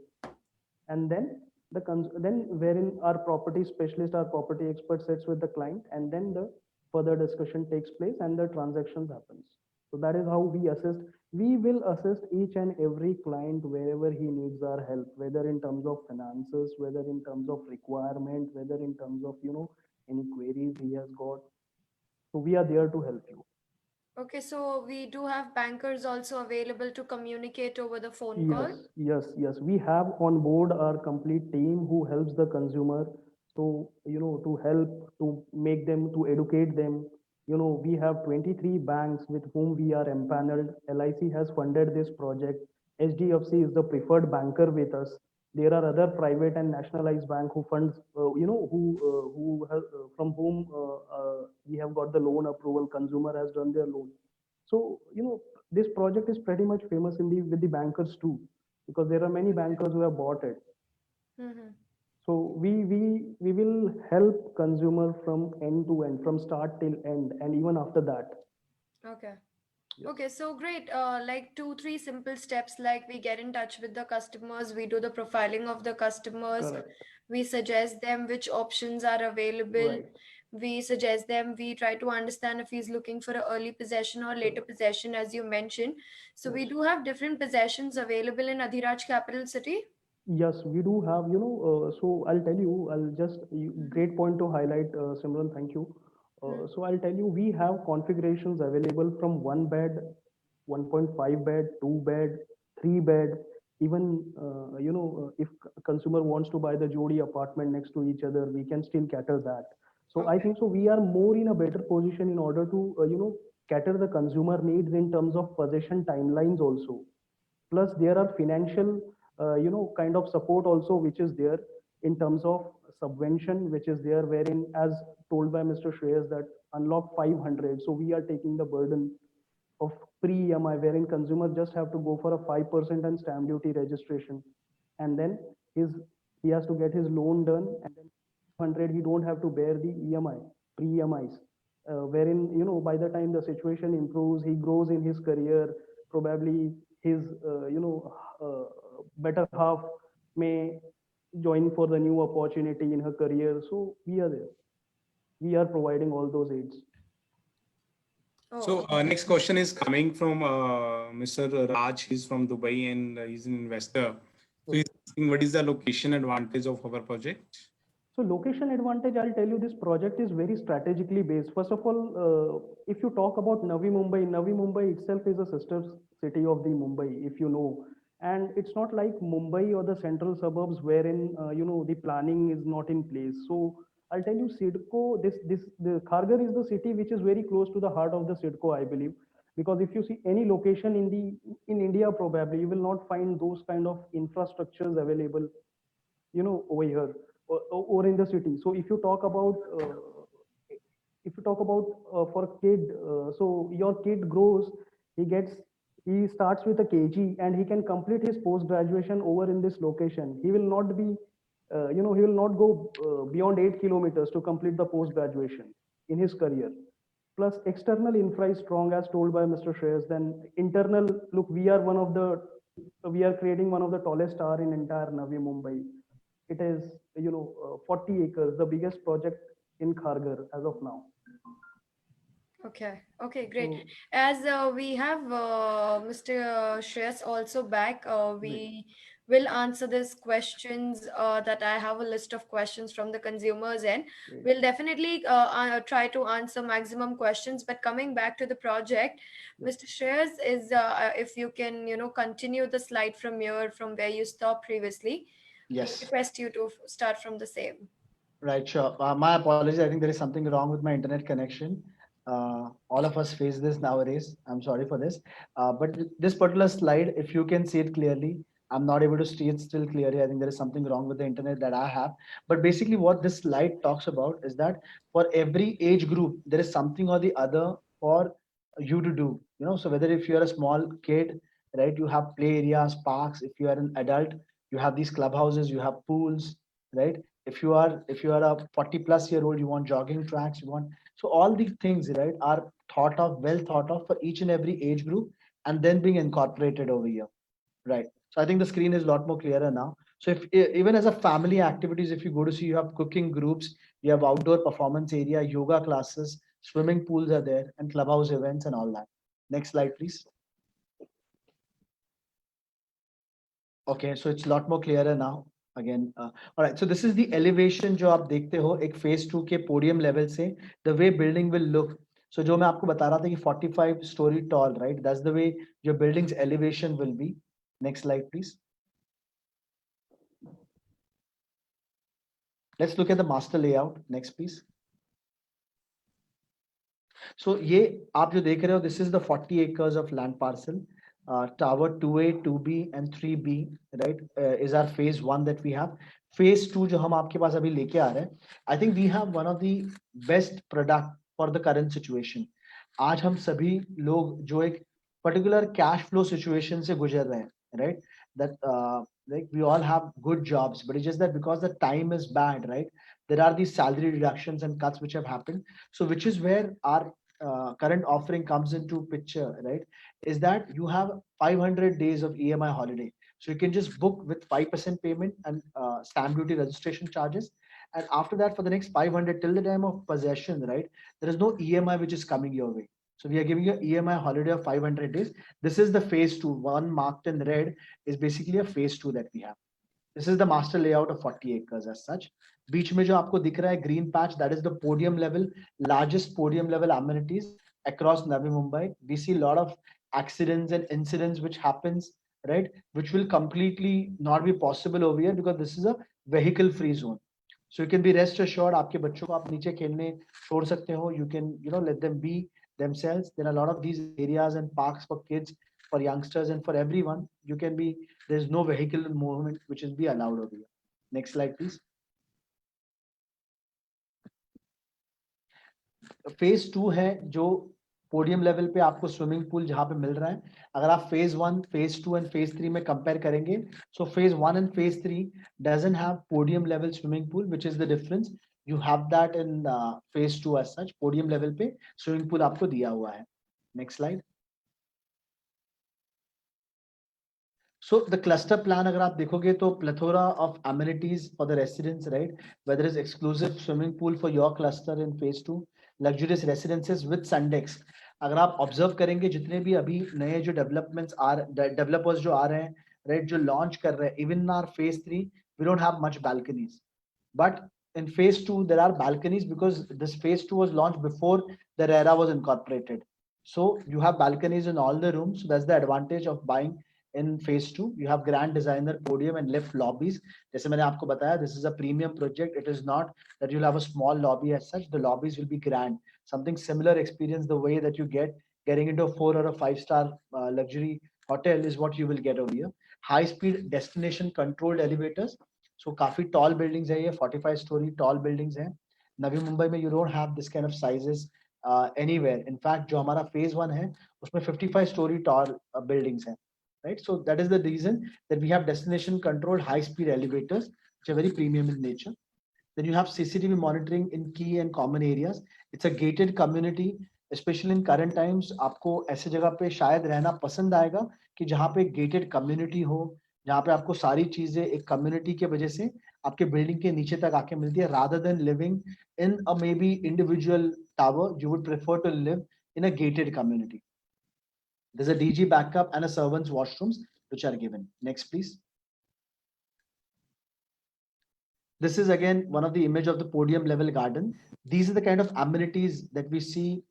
And then then wherein our property specialist, our property expert sits with the client, and then the further discussion takes place and the transactions happens. So that is how we assist. We will assist each and every client wherever he needs our help, whether in terms of finances, whether in terms of requirement, whether in terms of any queries he has got. So we are there to help you. Okay, so we do have bankers also available to communicate over the phone call. Yes. We have on board our complete team who helps the consumer to, to help, to make them, to educate them. We have 23 banks with whom we are empaneled. LIC has funded this project. HDFC is the preferred banker with us. There are other private and nationalized bank who funds, who has, from whom we have got the loan approval. Consumer has done their loan. So, this project is pretty much famous with the bankers too, because there are many bankers who have bought it. Mhm. So we will help consumer from end to end, from start till end, and even after that. Okay. Yes. Okay, so great. Like 2-3 simple steps, like we get in touch with the customers, we do the profiling of the customers, Correct. we suggest them which options are available, Right. we suggest them, we try to understand if he's looking for an early possession or later possession, as you mentioned. So we Yes. do have different possessions available in Adhiraj capital city. Yes, we do have, so I'll tell you, great point to highlight, Simran, thank you. So I'll tell you, we have configurations available from 1 bed, 1.5 bed, 2 bed, 3 bed, even, if consumer wants to buy the Jodi apartment next to each other, we can still cater that. So I think so we are more in a better position in order to, cater the consumer needs in terms of possession timelines also. Plus there are financial kind of support also which is there in terms of subvention which is there, wherein as told by Mr. Shreyas that unlock 500, so we are taking the burden of pre-EMI, wherein consumer just have to go for a 5% and stamp duty registration, and then he has to get his loan done, and then 100 he don't have to bear the EMI, pre-EMIs, wherein by the time the situation improves, he grows in his career, probably his better half may join for the new opportunity in her career. So we are there, we are providing all those aids. Oh, So okay. next question is coming from Mr. Raj. He's from Dubai and he's an investor. So he's asking what is the location advantage of our project? So location advantage, I'll tell you, this project is very strategically based. First of all, if you talk about Navi Mumbai itself is a sister city of the Mumbai, if you know. And it's not like Mumbai or the central suburbs wherein, the planning is not in place. So I'll tell you, CIDCO, the Kharghar is the city which is very close to the heart of the CIDCO, I believe. Because if you see any location in India, probably you will not find those kind of infrastructures available, over here or in the city. So if you talk about for a kid, so your kid grows, he starts with a KG and he can complete his post graduation over in this location. He will not be, he will not go beyond 8 kilometers to complete the post graduation in his career. Plus external infra is strong, as told by Mr. Shreyas. Then internal, look, we are creating one of the tallest tower in entire Navi Mumbai. It is, 40 acres, the biggest project in Kharghar as of now. Okay. Okay, great. So, As we have Mr. Shreyas also back, we will answer these questions that I have a list of questions from the consumers, and Great. we'll definitely try to answer maximum questions. But coming back to the project, Yes. Mr. Shreyas, is if you can, continue the slide from where you stopped previously. Yes. Request you to start from the same. Right, sure. My apologies. I think there is something wrong with my internet connection. All of us face this nowadays. I'm sorry for this. But this particular slide, if you can see it clearly, I'm not able to see it still clearly. I think there is something wrong with the internet that I have. But basically what this slide talks about is that for every age group, there is something or the other for you to do. So whether if you're a small kid, right, you have play areas, parks. If you are an adult, you have these clubhouses, you have pools, right? If you are a 40+ year old, you want jogging tracks, so all these things, right, are well thought of for each and every age group, and then being incorporated over here, right? So I think the screen is a lot more clearer now. So if even as a family activities, if you go to see, you have cooking groups, you have outdoor performance area, yoga classes, swimming pools are there, and clubhouse events and all that. Next slide, please. Okay, so it's a lot more clearer now. Again, all right, so this is the elevation जो आप देखते हो एक phase 2 के podium level से, the way building will look. So जो मैं आपको बता रहा था कि 45 story tall, right? That's the way your building's elevation will be. Next slide, please. Let's look at the master layout. Next, please. So ये आप जो देख रहे हो, this is the 40 acres of land parcel. Tower 2A, 2B and 3B, right, is our phase 1 that we have. Phase 2 जो हम आपके पास अभी लेके आ रहे हैं, I think we have one of the best product for the current situation. आज हम सभी लोग जो एक particular cash flow situation से गुजर रहे हैं, right, that like we all have good jobs, but it's just that because the time is bad, right, there are these salary reductions and cuts which have happened. So which is where our current offering comes into picture, right, is that you have 500 days of EMI holiday. So you can just book with 5% payment and stamp duty registration charges. And after that, for the next 500 till the time of possession, right, there is no EMI which is coming your way. So we are giving you an EMI holiday of 500 days. This is the phase 2. One marked in red is basically a phase 2 that we have. This is the master layout of 40 acres as such. बीच में जो आपको दिख रहा है green patch, that is the podium level, largest podium level amenities across Navi Mumbai. We see a lot of accidents and incidents which happens, right, which will completely not be possible over here because this is a vehicle free zone. So you can be rest assured, आपके बच्चों को आप नीचे खेलने छोड़ सकते हो. You can, let them be themselves. There are a lot of these areas and parks for kids, for youngsters and for everyone. You can be, there's no vehicle movement which is be allowed over here. Next slide, please. Phase 2 है जो podium level पे आपको swimming pool जहाँ पे मिल रहा है. अगर आप phase 1, phase 2 and phase 3 में compare करेंगे, so phase 1 and phase 3 doesn't have podium level swimming pool, which is the difference. You have that in phase 2 as such. Podium level पे swimming pool आपको दिया हुआ है. Next slide. So the cluster plan अगर आप देखोगे तो plethora of amenities for the residents, right? Whether it's exclusive swimming pool for your cluster in phase 2, luxurious residences with Sundex. अगर आप observe करेंगे जितने भी अभी नए जो developers जो आ रहे हैं, right, जो launch कर रहे हैं, even in our phase 3 we don't have much balconies, but in phase 2 there are balconies because this phase 2 was launched before the RERA was incorporated. So you have balconies in all the rooms. So that's the advantage of buying in phase 2. You have grand designer podium and lift lobbies. जैसे मैंने आपको बताया, this is a premium project. It is not that you'll have a small lobby as such. The lobbies will be grand. Something similar experience, the way that you getting into a 4 or a 5-star luxury hotel is what you will get over here. High speed destination controlled elevators. So काफी tall buildings है ये, 45-story tall buildings हैं. नवी मुंबई में you don't have this kind of sizes anywhere. In fact, जो हमारा phase 1 है, उसमें 55-story tall buildings हैं. Right, so that is the reason that we have destination controlled high speed elevators which are very premium in nature. Then you have CCTV monitoring in key and common areas. It's a gated community, especially in current times. आपको ऐसे जगह पे शायद रहना पसंद आएगा कि जहाँ पे gated community हो, जहाँ पे आपको सारी चीजें एक community के वजह से आपके building के नीचे तक आके मिलती है, rather than living in a maybe individual tower. You would prefer to live in a gated community. There's a DG backup and a servant's washrooms which are given. Next, please. This is again one of the image of the podium level garden. These are the kind of amenities that we see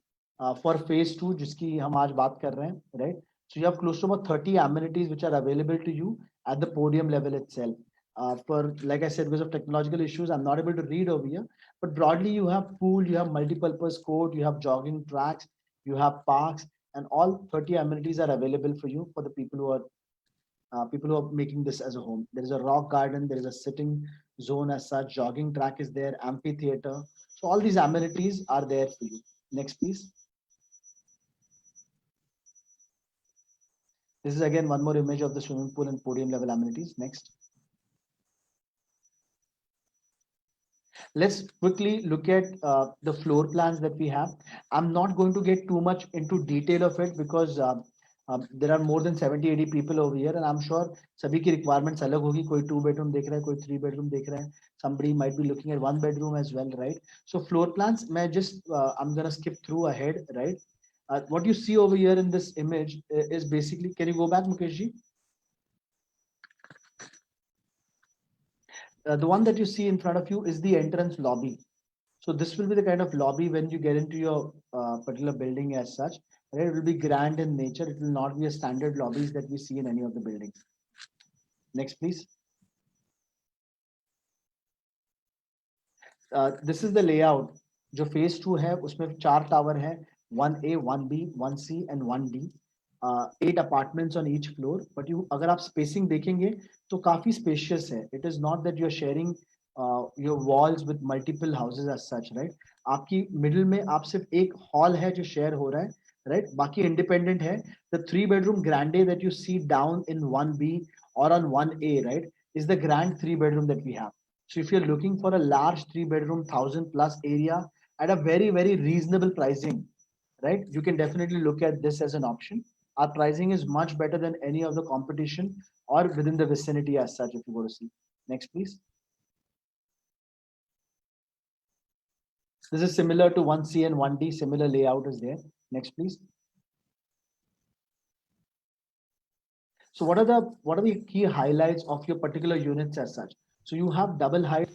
for phase 2, जिसकी हम आज बात कर रहे हैं, right? So you have close to about 30 amenities which are available to you at the podium level itself. For, like I said, because of technological issues, I'm not able to read over here, but broadly you have pool, you have multi-purpose court, you have jogging tracks, you have parks, and all 30 amenities are available for you for the people who are making this as a home. There is a rock garden, there is a sitting zone as such, jogging track is there, amphitheater. So all these amenities are there for you. Next, please. This is again one more image of the swimming pool and podium level amenities. Next. Let's quickly look at the floor plans that we have. I'm not going to get too much into detail of it because there are more than 70-80 people over here, and I'm sure सभी की requirements अलग होगी. कोई 2 bedroom देख रहा है, कोई 3 bedroom देख रहा है. Somebody might be looking at 1 bedroom as well, right? So floor plans, I'm gonna skip through ahead, right? What you see over here in this image is basically, can you go back, Mukesh ji? The one that you see in front of you is the entrance lobby. So this will be the kind of lobby when you get into your particular building as such. Right? It will be grand in nature. It will not be a standard lobbies that we see in any of the buildings. Next, please. This is the layout. जो phase 2 है, उसमें 4 tower है, 1A, 1B, 1C and 1D. 8 apartments on each floor. But you, अगर आप spacing देखेंगे, तो काफी spacious है. It is not that you are sharing your walls with multiple houses as such, right? आपकी middle में आप सिर्फ एक hall है जो share हो रहा है, right? बाकी independent है. The 3-bedroom grande that you see down in 1B or on 1A, right, is the grand 3-bedroom that we have. So if you're looking for a large 3-bedroom, 1,000+ area at a very, very reasonable pricing, right, you can definitely look at this as an option. Our pricing is much better than any of the competition or within the vicinity as such, if you go to see. Next, please. This is similar to 1C and 1D, similar layout is there. Next, please. So what are the key highlights of your particular units as such? So you have double height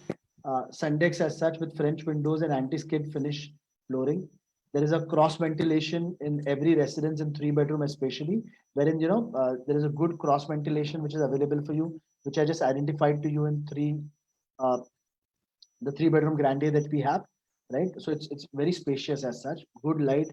Sundex as such with French windows and anti-skid finish flooring. There is a cross ventilation in every residence in 3-bedroom especially, wherein, you know, there is a good cross ventilation which is available for you, which I just identified to you in the 3-bedroom grande that we have, right? So it's very spacious as such, good light,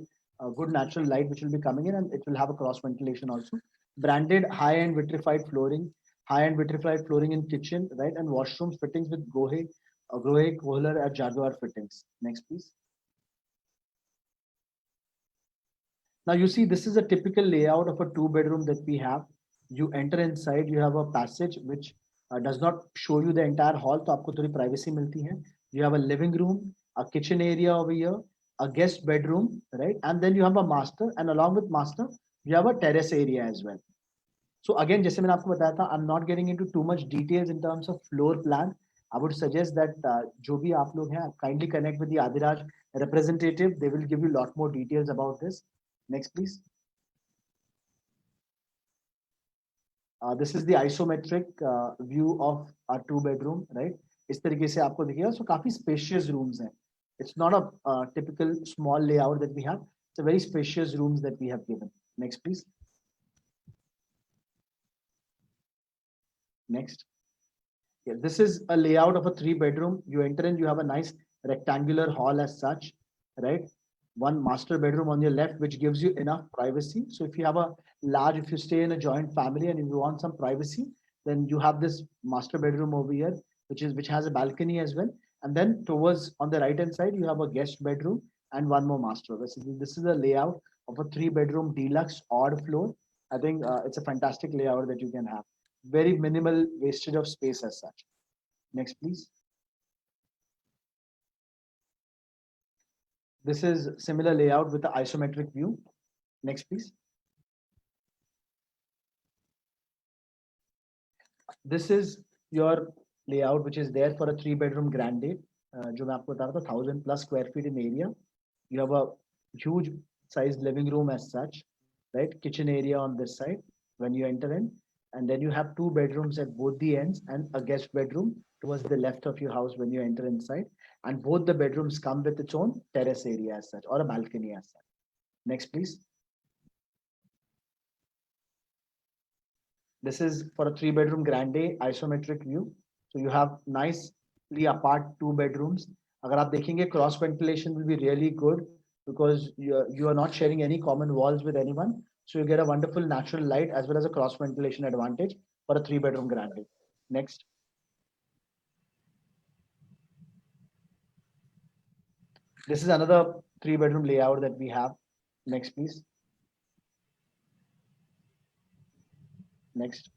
good natural light which will be coming in, and it will have a cross ventilation also. Branded high-end vitrified flooring in kitchen, right? And washroom fittings with Grohe, Kohler and Jaguar fittings. Next, please. Now you see, this is a typical layout of a 2-bedroom that we have. You enter inside, you have a passage which does not show you the entire hall, so आपको थोड़ी privacy मिलती है. You have a living room, a kitchen area over here, a guest bedroom, right? And then you have a master, and along with master, you have a terrace area as well. So again, जैसे मैंने आपको बताया था, I'm not getting into too much details in terms of floor plan. I would suggest that जो भी आप लोग हैं, kindly connect with the Adiraj representative. They will give you a lot more details about this. Next, please. This is the isometric view of our 2 bedroom, right? इस तरीके से आपको दिखेगा. So काफी spacious rooms हैं. It's not a typical small layout that we have. It's a very spacious rooms that we have given. Next, please. Next. Yeah, this is a layout of a 3 bedroom. You enter in, you have a nice rectangular hall as such, right? One master bedroom on your left, which gives you enough privacy. So if you have a if you stay in a joint family and if you want some privacy, then you have this master bedroom over here, which has a balcony as well. And then towards on the right hand side, you have a guest bedroom and one more master. This is a layout of a 3 bedroom deluxe odd floor. I think it's a fantastic layout that you can have. Very minimal wastage of space as such. Next, please. This is similar layout with the isometric view. Next, please. This is your layout, which is there for a 3 bedroom grande. जो मैं आपको बता रहा था, 1,000+ square feet in area. You have a huge sized living room as such, right? Kitchen area on this side when you enter in. And then you have 2 bedrooms at both the ends and a guest bedroom towards the left of your house when you enter inside. And both the bedrooms come with its own terrace area as such or a balcony as such. Next, please. This is for a 3 bedroom grande isometric view. So you have nicely apart 2 bedrooms. अगर आप देखेंगे, cross ventilation will be really good because you are not sharing any common walls with anyone. So you get a wonderful natural light as well as a cross ventilation advantage for a 3 bedroom grande. Next. This is another 3 bedroom layout that we have. Next, please. Next.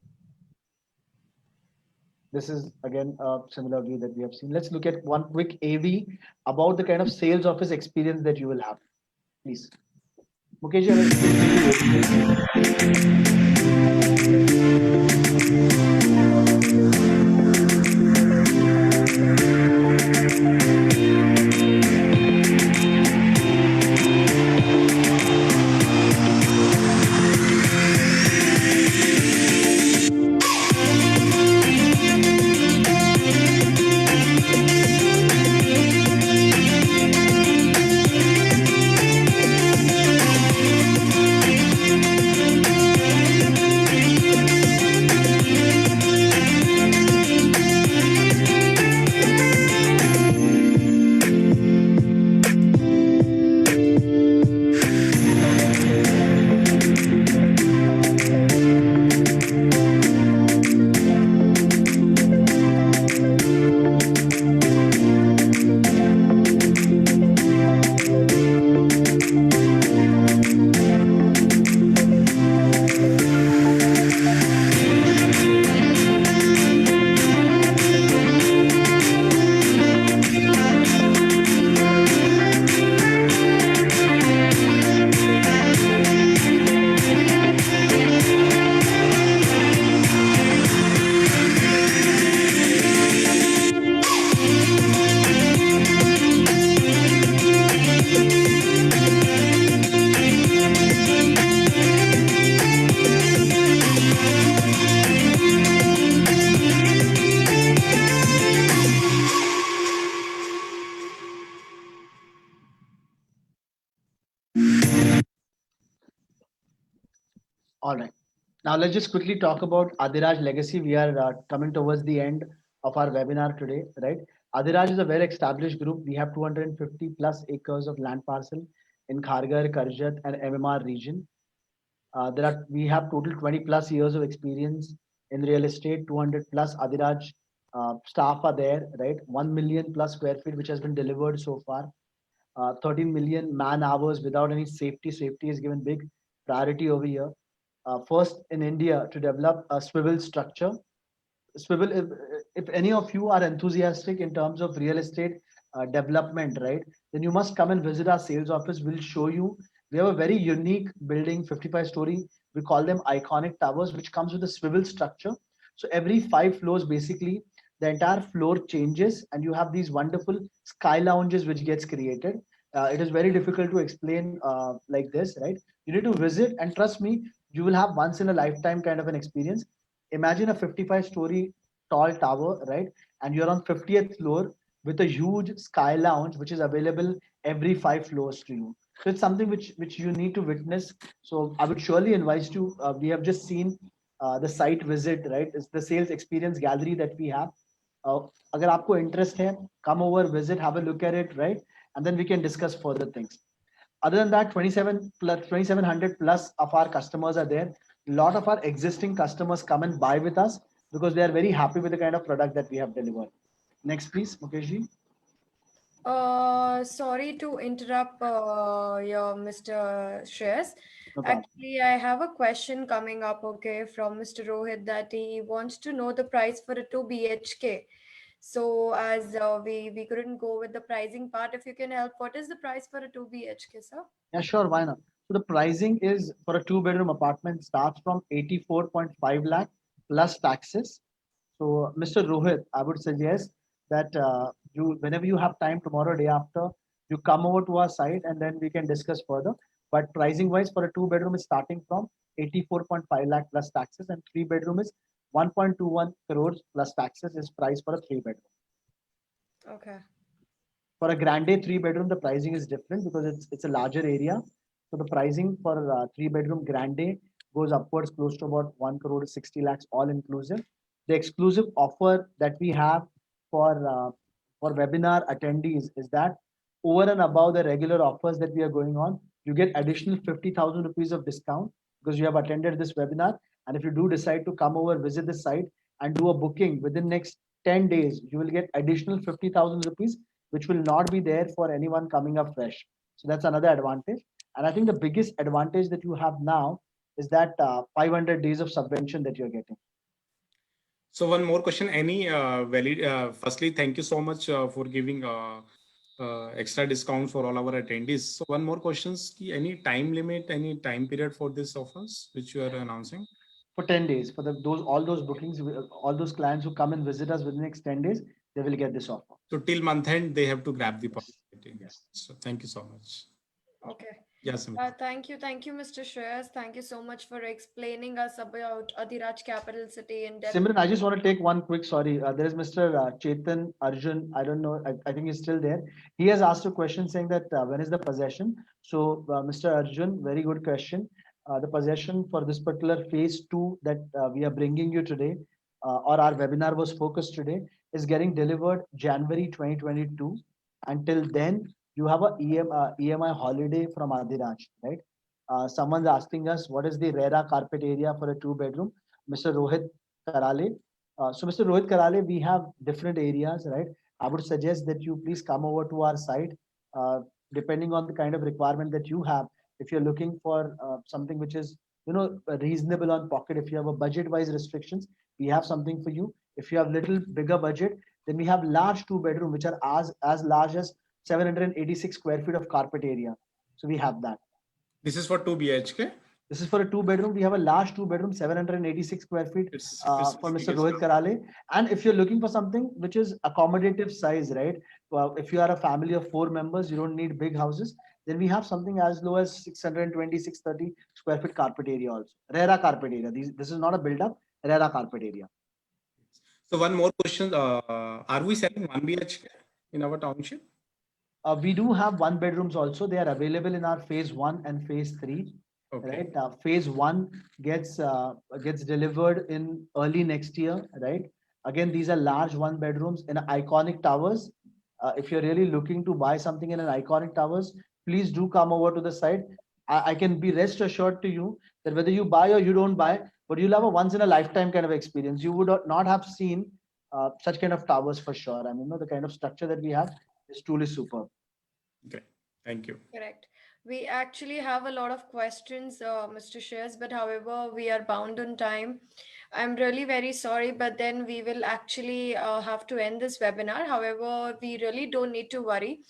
This is again a similar view that we have seen. Let's look at one quick AV about the kind of sales office experience that you will have. Please. Mukesh, all right. Now let's just quickly talk about Adiraj Legacy. We are coming towards the end of our webinar today, right? Adiraj is a very established group. We have 250+ acres of land parcel in Kharghar, Karjat, and MMR region. We have total 20+ years of experience in real estate. 200+ Adiraj staff are there, right? 1 million+ square feet, which has been delivered so far. 13 million man hours without any safety. Safety is given big priority over here. First in India to develop a swivel structure. Swivel, if any of you are enthusiastic in terms of real estate development, right, then you must come and visit our sales office. We'll show you. We have a very unique building, 55-story. We call them iconic towers, which comes with a swivel structure. So every 5 floors, basically, the entire floor changes and you have these wonderful sky lounges which gets created. It is very difficult to explain like this, right? You need to visit and trust me, you will have once in a lifetime kind of an experience. Imagine a 55-story tall tower, right? And you're on 50th floor with a huge sky lounge, which is available every 5 floors to you. So it's something which you need to witness. So I would surely invite you. We have just seen the site visit, right? It's the sales experience gallery that we have. अगर आपको interest है, come over, visit, have a look at it, right? And then we can discuss further things. Other than that, 2,700 plus of our customers are there. A lot of our existing customers come and buy with us because they are very happy with the kind of product that we have delivered. Next, please, Mukeshji. Sorry to interrupt your Mr. Shreyas. No problem. Actually, I have a question coming up, okay, from Mr. Rohit that he wants to know the price for a 2 BHK. So as we couldn't go with the pricing part, if you can help, what is the price for a 2 BHK, sir? Yeah, sure. Why not? So the pricing is for a 2-bedroom apartment starts from 84.5 lakh plus taxes. So, Mr. Rohit, I would suggest that whenever you have time tomorrow, day after, you come over to our site and then we can discuss further. But pricing wise, for a 2-bedroom is starting from 84.5 lakh plus taxes, and 3-bedroom is 1.21 crores plus taxes is price for a 3-bedroom. Okay. For a grande 3-bedroom, the pricing is different because it's a larger area. So the pricing for a 3-bedroom grande goes upwards close to about 1 crore to 60 lakhs all inclusive. The exclusive offer that we have for webinar attendees is that over and above the regular offers that we are going on, you get additional 50,000 rupees of discount because you have attended this webinar. And if you do decide to come over, visit the site and do a booking within next 10 days, you will get additional 50,000 rupees, which will not be there for anyone coming up fresh. So that's another advantage. And I think the biggest advantage that you have now is that 500 days of subvention that you're getting. So one more question, any firstly, thank you so much for giving extra discount for all our attendees. So one more questions, any time limit, any time period for this offers, which you are announcing? For 10 days, for all those bookings, all those clients who come and visit us within the next 10 days, they will get this offer. So till month end, they have to grab the opportunity. Yes. So thank you so much. Okay. Yes. Thank you, Mr. Shreyas. Thank you so much for explaining us about Adhiraj Capital City in depth. Simran, I just want to take one quick, sorry. There is Mr. Chetan Arjun. I don't know. I think he's still there. He has asked a question saying that when is the possession? So Mr. Arjun, very good question. The possession for this particular phase 2 that we are bringing you today, or our webinar was focused today, is getting delivered January 2022. Until then, you have a EMI holiday from Adhiraj, right? Someone's asking us what is the RERA carpet area for a 2-bedroom. Mr. Rohit Karale. So Mr. Rohit Karale, we have different areas, right? I would suggest that you please come over to our site, depending on the kind of requirement that you have. If you're looking for something which is, reasonable on pocket, if you have a budget-wise restrictions, we have something for you. If you have little bigger budget, then we have large 2-bedroom, which are as large as 786 square feet of carpet area. So we have that. This is for 2 BHK. This is for a 2-bedroom. We have a large 2-bedroom, 786 square feet for Mr. Rohit Karale. And if you're looking for something which is accommodative size, right? Well, if you are a family of 4 members, you don't need big houses. Then we have something as low as 620, 630 square feet carpet area also. RERA carpet area. This is not a build-up, RERA carpet area. So one more question. Are we selling 1 BHK in our township? We do have 1-bedrooms also. They are available in our phase 1 and phase 3. Okay. Right. Phase 1 gets delivered in early next year. Right. Again, these are large 1-bedrooms in iconic towers. If you're really looking to buy something in an iconic towers, please do come over to the site. I can be rest assured to you that whether you buy or you don't buy, but you'll have a once in a lifetime kind of experience. You would not have seen such kind of towers for sure. I mean, the kind of structure that we have is truly superb. Okay. Thank you. Correct. We actually have a lot of questions, Mr. Shreyas, but however, we are bound on time. I'm really very sorry, but then we will actually have to end this webinar. However, we really don't need to worry.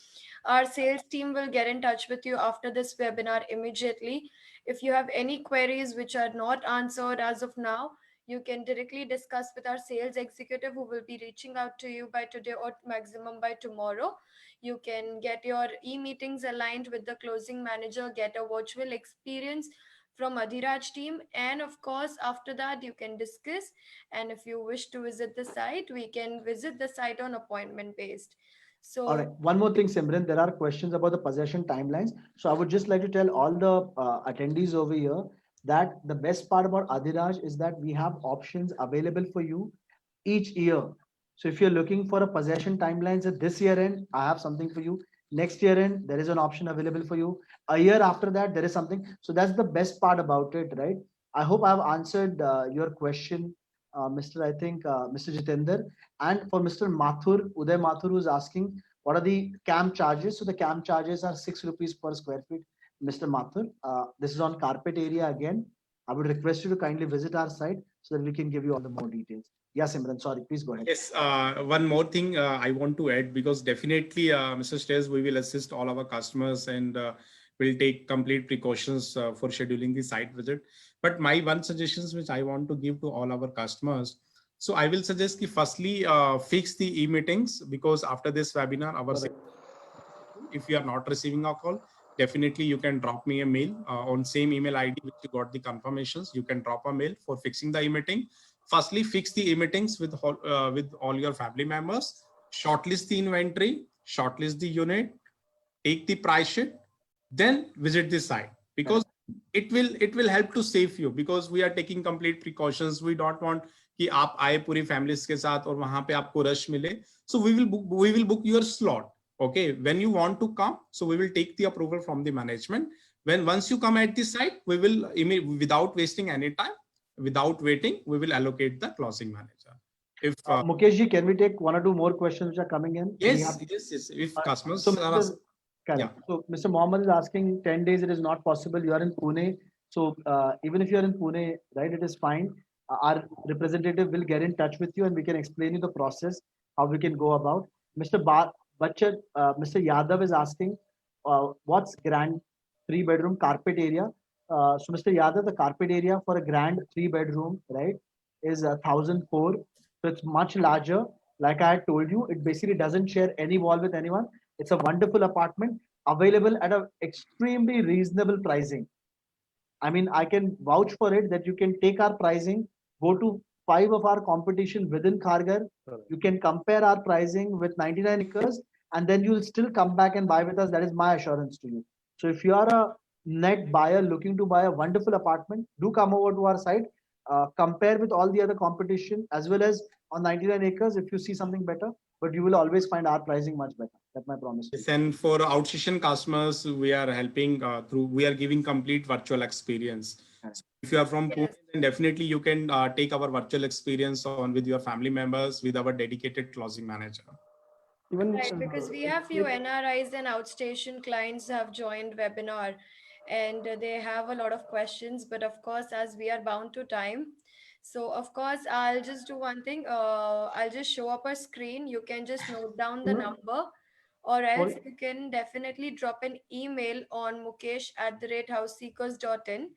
Our sales team will get in touch with you after this webinar immediately. If you have any queries which are not answered as of now, you can directly discuss with our sales executive who will be reaching out to you by today or maximum by tomorrow. You can get your e-meetings aligned with the closing manager, get a virtual experience from Adhiraj team. And of course, after that, you can discuss. And if you wish to visit the site, we can visit the site on appointment based. So, All right. One more thing, Simran. There are questions about the possession timelines. So I would just like to tell all the attendees over here that the best part about Adhiraj is that we have options available for you each year. So if you're looking for a possession timelines at this year end, I have something for you. Next year end, there is an option available for you. A year after that, there is something. So that's the best part about it, right? I hope I've answered your question, Mr. Jitender. And for Mr. Mathur, Uday Mathur, who's asking, what are the camp charges? So the camp charges are 6 rupees per square feet, Mr. Mathur. This is on carpet area again. I would request you to kindly visit our site so that we can give you all the more details. Yes, Imran, sorry, please go ahead. Yes, one more thing I want to add, because definitely, Mr. Stres, we will assist all our customers and will take complete precautions for scheduling the site visit. But my one suggestions which I want to give to all our customers. So I will suggest that firstly, fix the e-meetings, because after this webinar, if you are not receiving a call, definitely you can drop me a mail on same email ID which you got the confirmations. You can drop a mail for fixing the e-meeting. Firstly, fix the e-meetings with all your family members. Shortlist the inventory, shortlist the unit, take the price sheet, then visit the site, because it will help to save you, because we are taking complete precautions. We don't want कि आप आए पूरी families के साथ और वहां पे आपको रश मिले. So we will book your slot. Okay, when you want to come, so we will take the approval from the management. Once you come at the site, we will without wasting any time, without waiting, we will allocate the closing manager. If Mukesh ji, can we take one or two more questions which are coming in? yes. If customers are correct. So Mr. Mohammed is asking 10 days, it is not possible. You are in Pune. So even if you are in Pune, right, it is fine. Our representative will get in touch with you and we can explain you the process, how we can go about. Mr. Bachchan, Mr. Yadav is asking, what's grand 3-bedroom carpet area? So Mr. Yadav, the carpet area for a grand 3-bedroom, right, is 1,004. So it's much larger. Like I had told you, it basically doesn't share any wall with anyone. It's a wonderful apartment available at an extremely reasonable pricing. I mean, I can vouch for it that you can take our pricing, go to 5 of our competition within Kharghar. You can compare our pricing with 99 acres, and then you'll still come back and buy with us. That is my assurance to you. So if you are a net buyer looking to buy a wonderful apartment, do come over to our site, compare with all the other competition, as well as on 99 acres if you see something better, but you will always find our pricing much better. That's my promise. Yes, and for outstation customers, we are helping we are giving complete virtual experience. So if you are from Pune, then definitely you can take our virtual experience on with your family members with our dedicated closing manager. Even right, because we have few NRIs and outstation clients have joined webinar, and they have a lot of questions, but of course, as we are bound to time, so of course, I'll just do one thing. I'll just show up a screen. You can just note down the number, or else you can definitely drop an email on mukesh@houseseekers.in.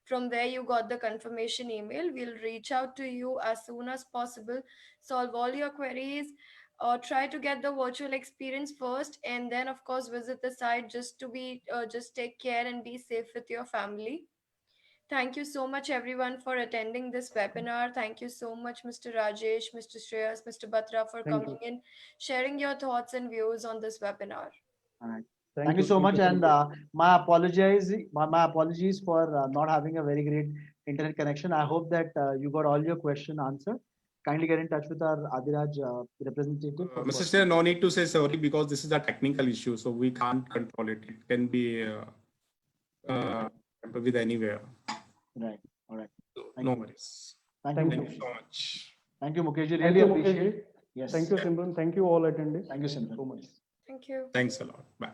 From where you got the confirmation email, we'll reach out to you as soon as possible, solve all your queries, or try to get the virtual experience first, and then of course visit the site just to be just take care and be safe with your family. Thank you so much everyone for attending this webinar. Thank you so much, Mr. Rajesh, Mr. Shreyas, Mr. Batra, for coming in, sharing your thoughts and views on this webinar. All right. Thank you so much. And my apologies for not having a very great internet connection. I hope that you got all your question answered. Kindly get in touch with our Adhiraj representative. Mr. Sir, no need to say sorry, because this is a technical issue, so we can't control it. It can be with anywhere. Right. All right. No worries. Thank Thank you you so much. Thank you, Mukesh. Thank Really you, Mukesh. appreciate it. Yes. Thank you, Simran. Thank you all attendees. Thank you, Simran. So much. Thank you. Thanks a lot. Bye.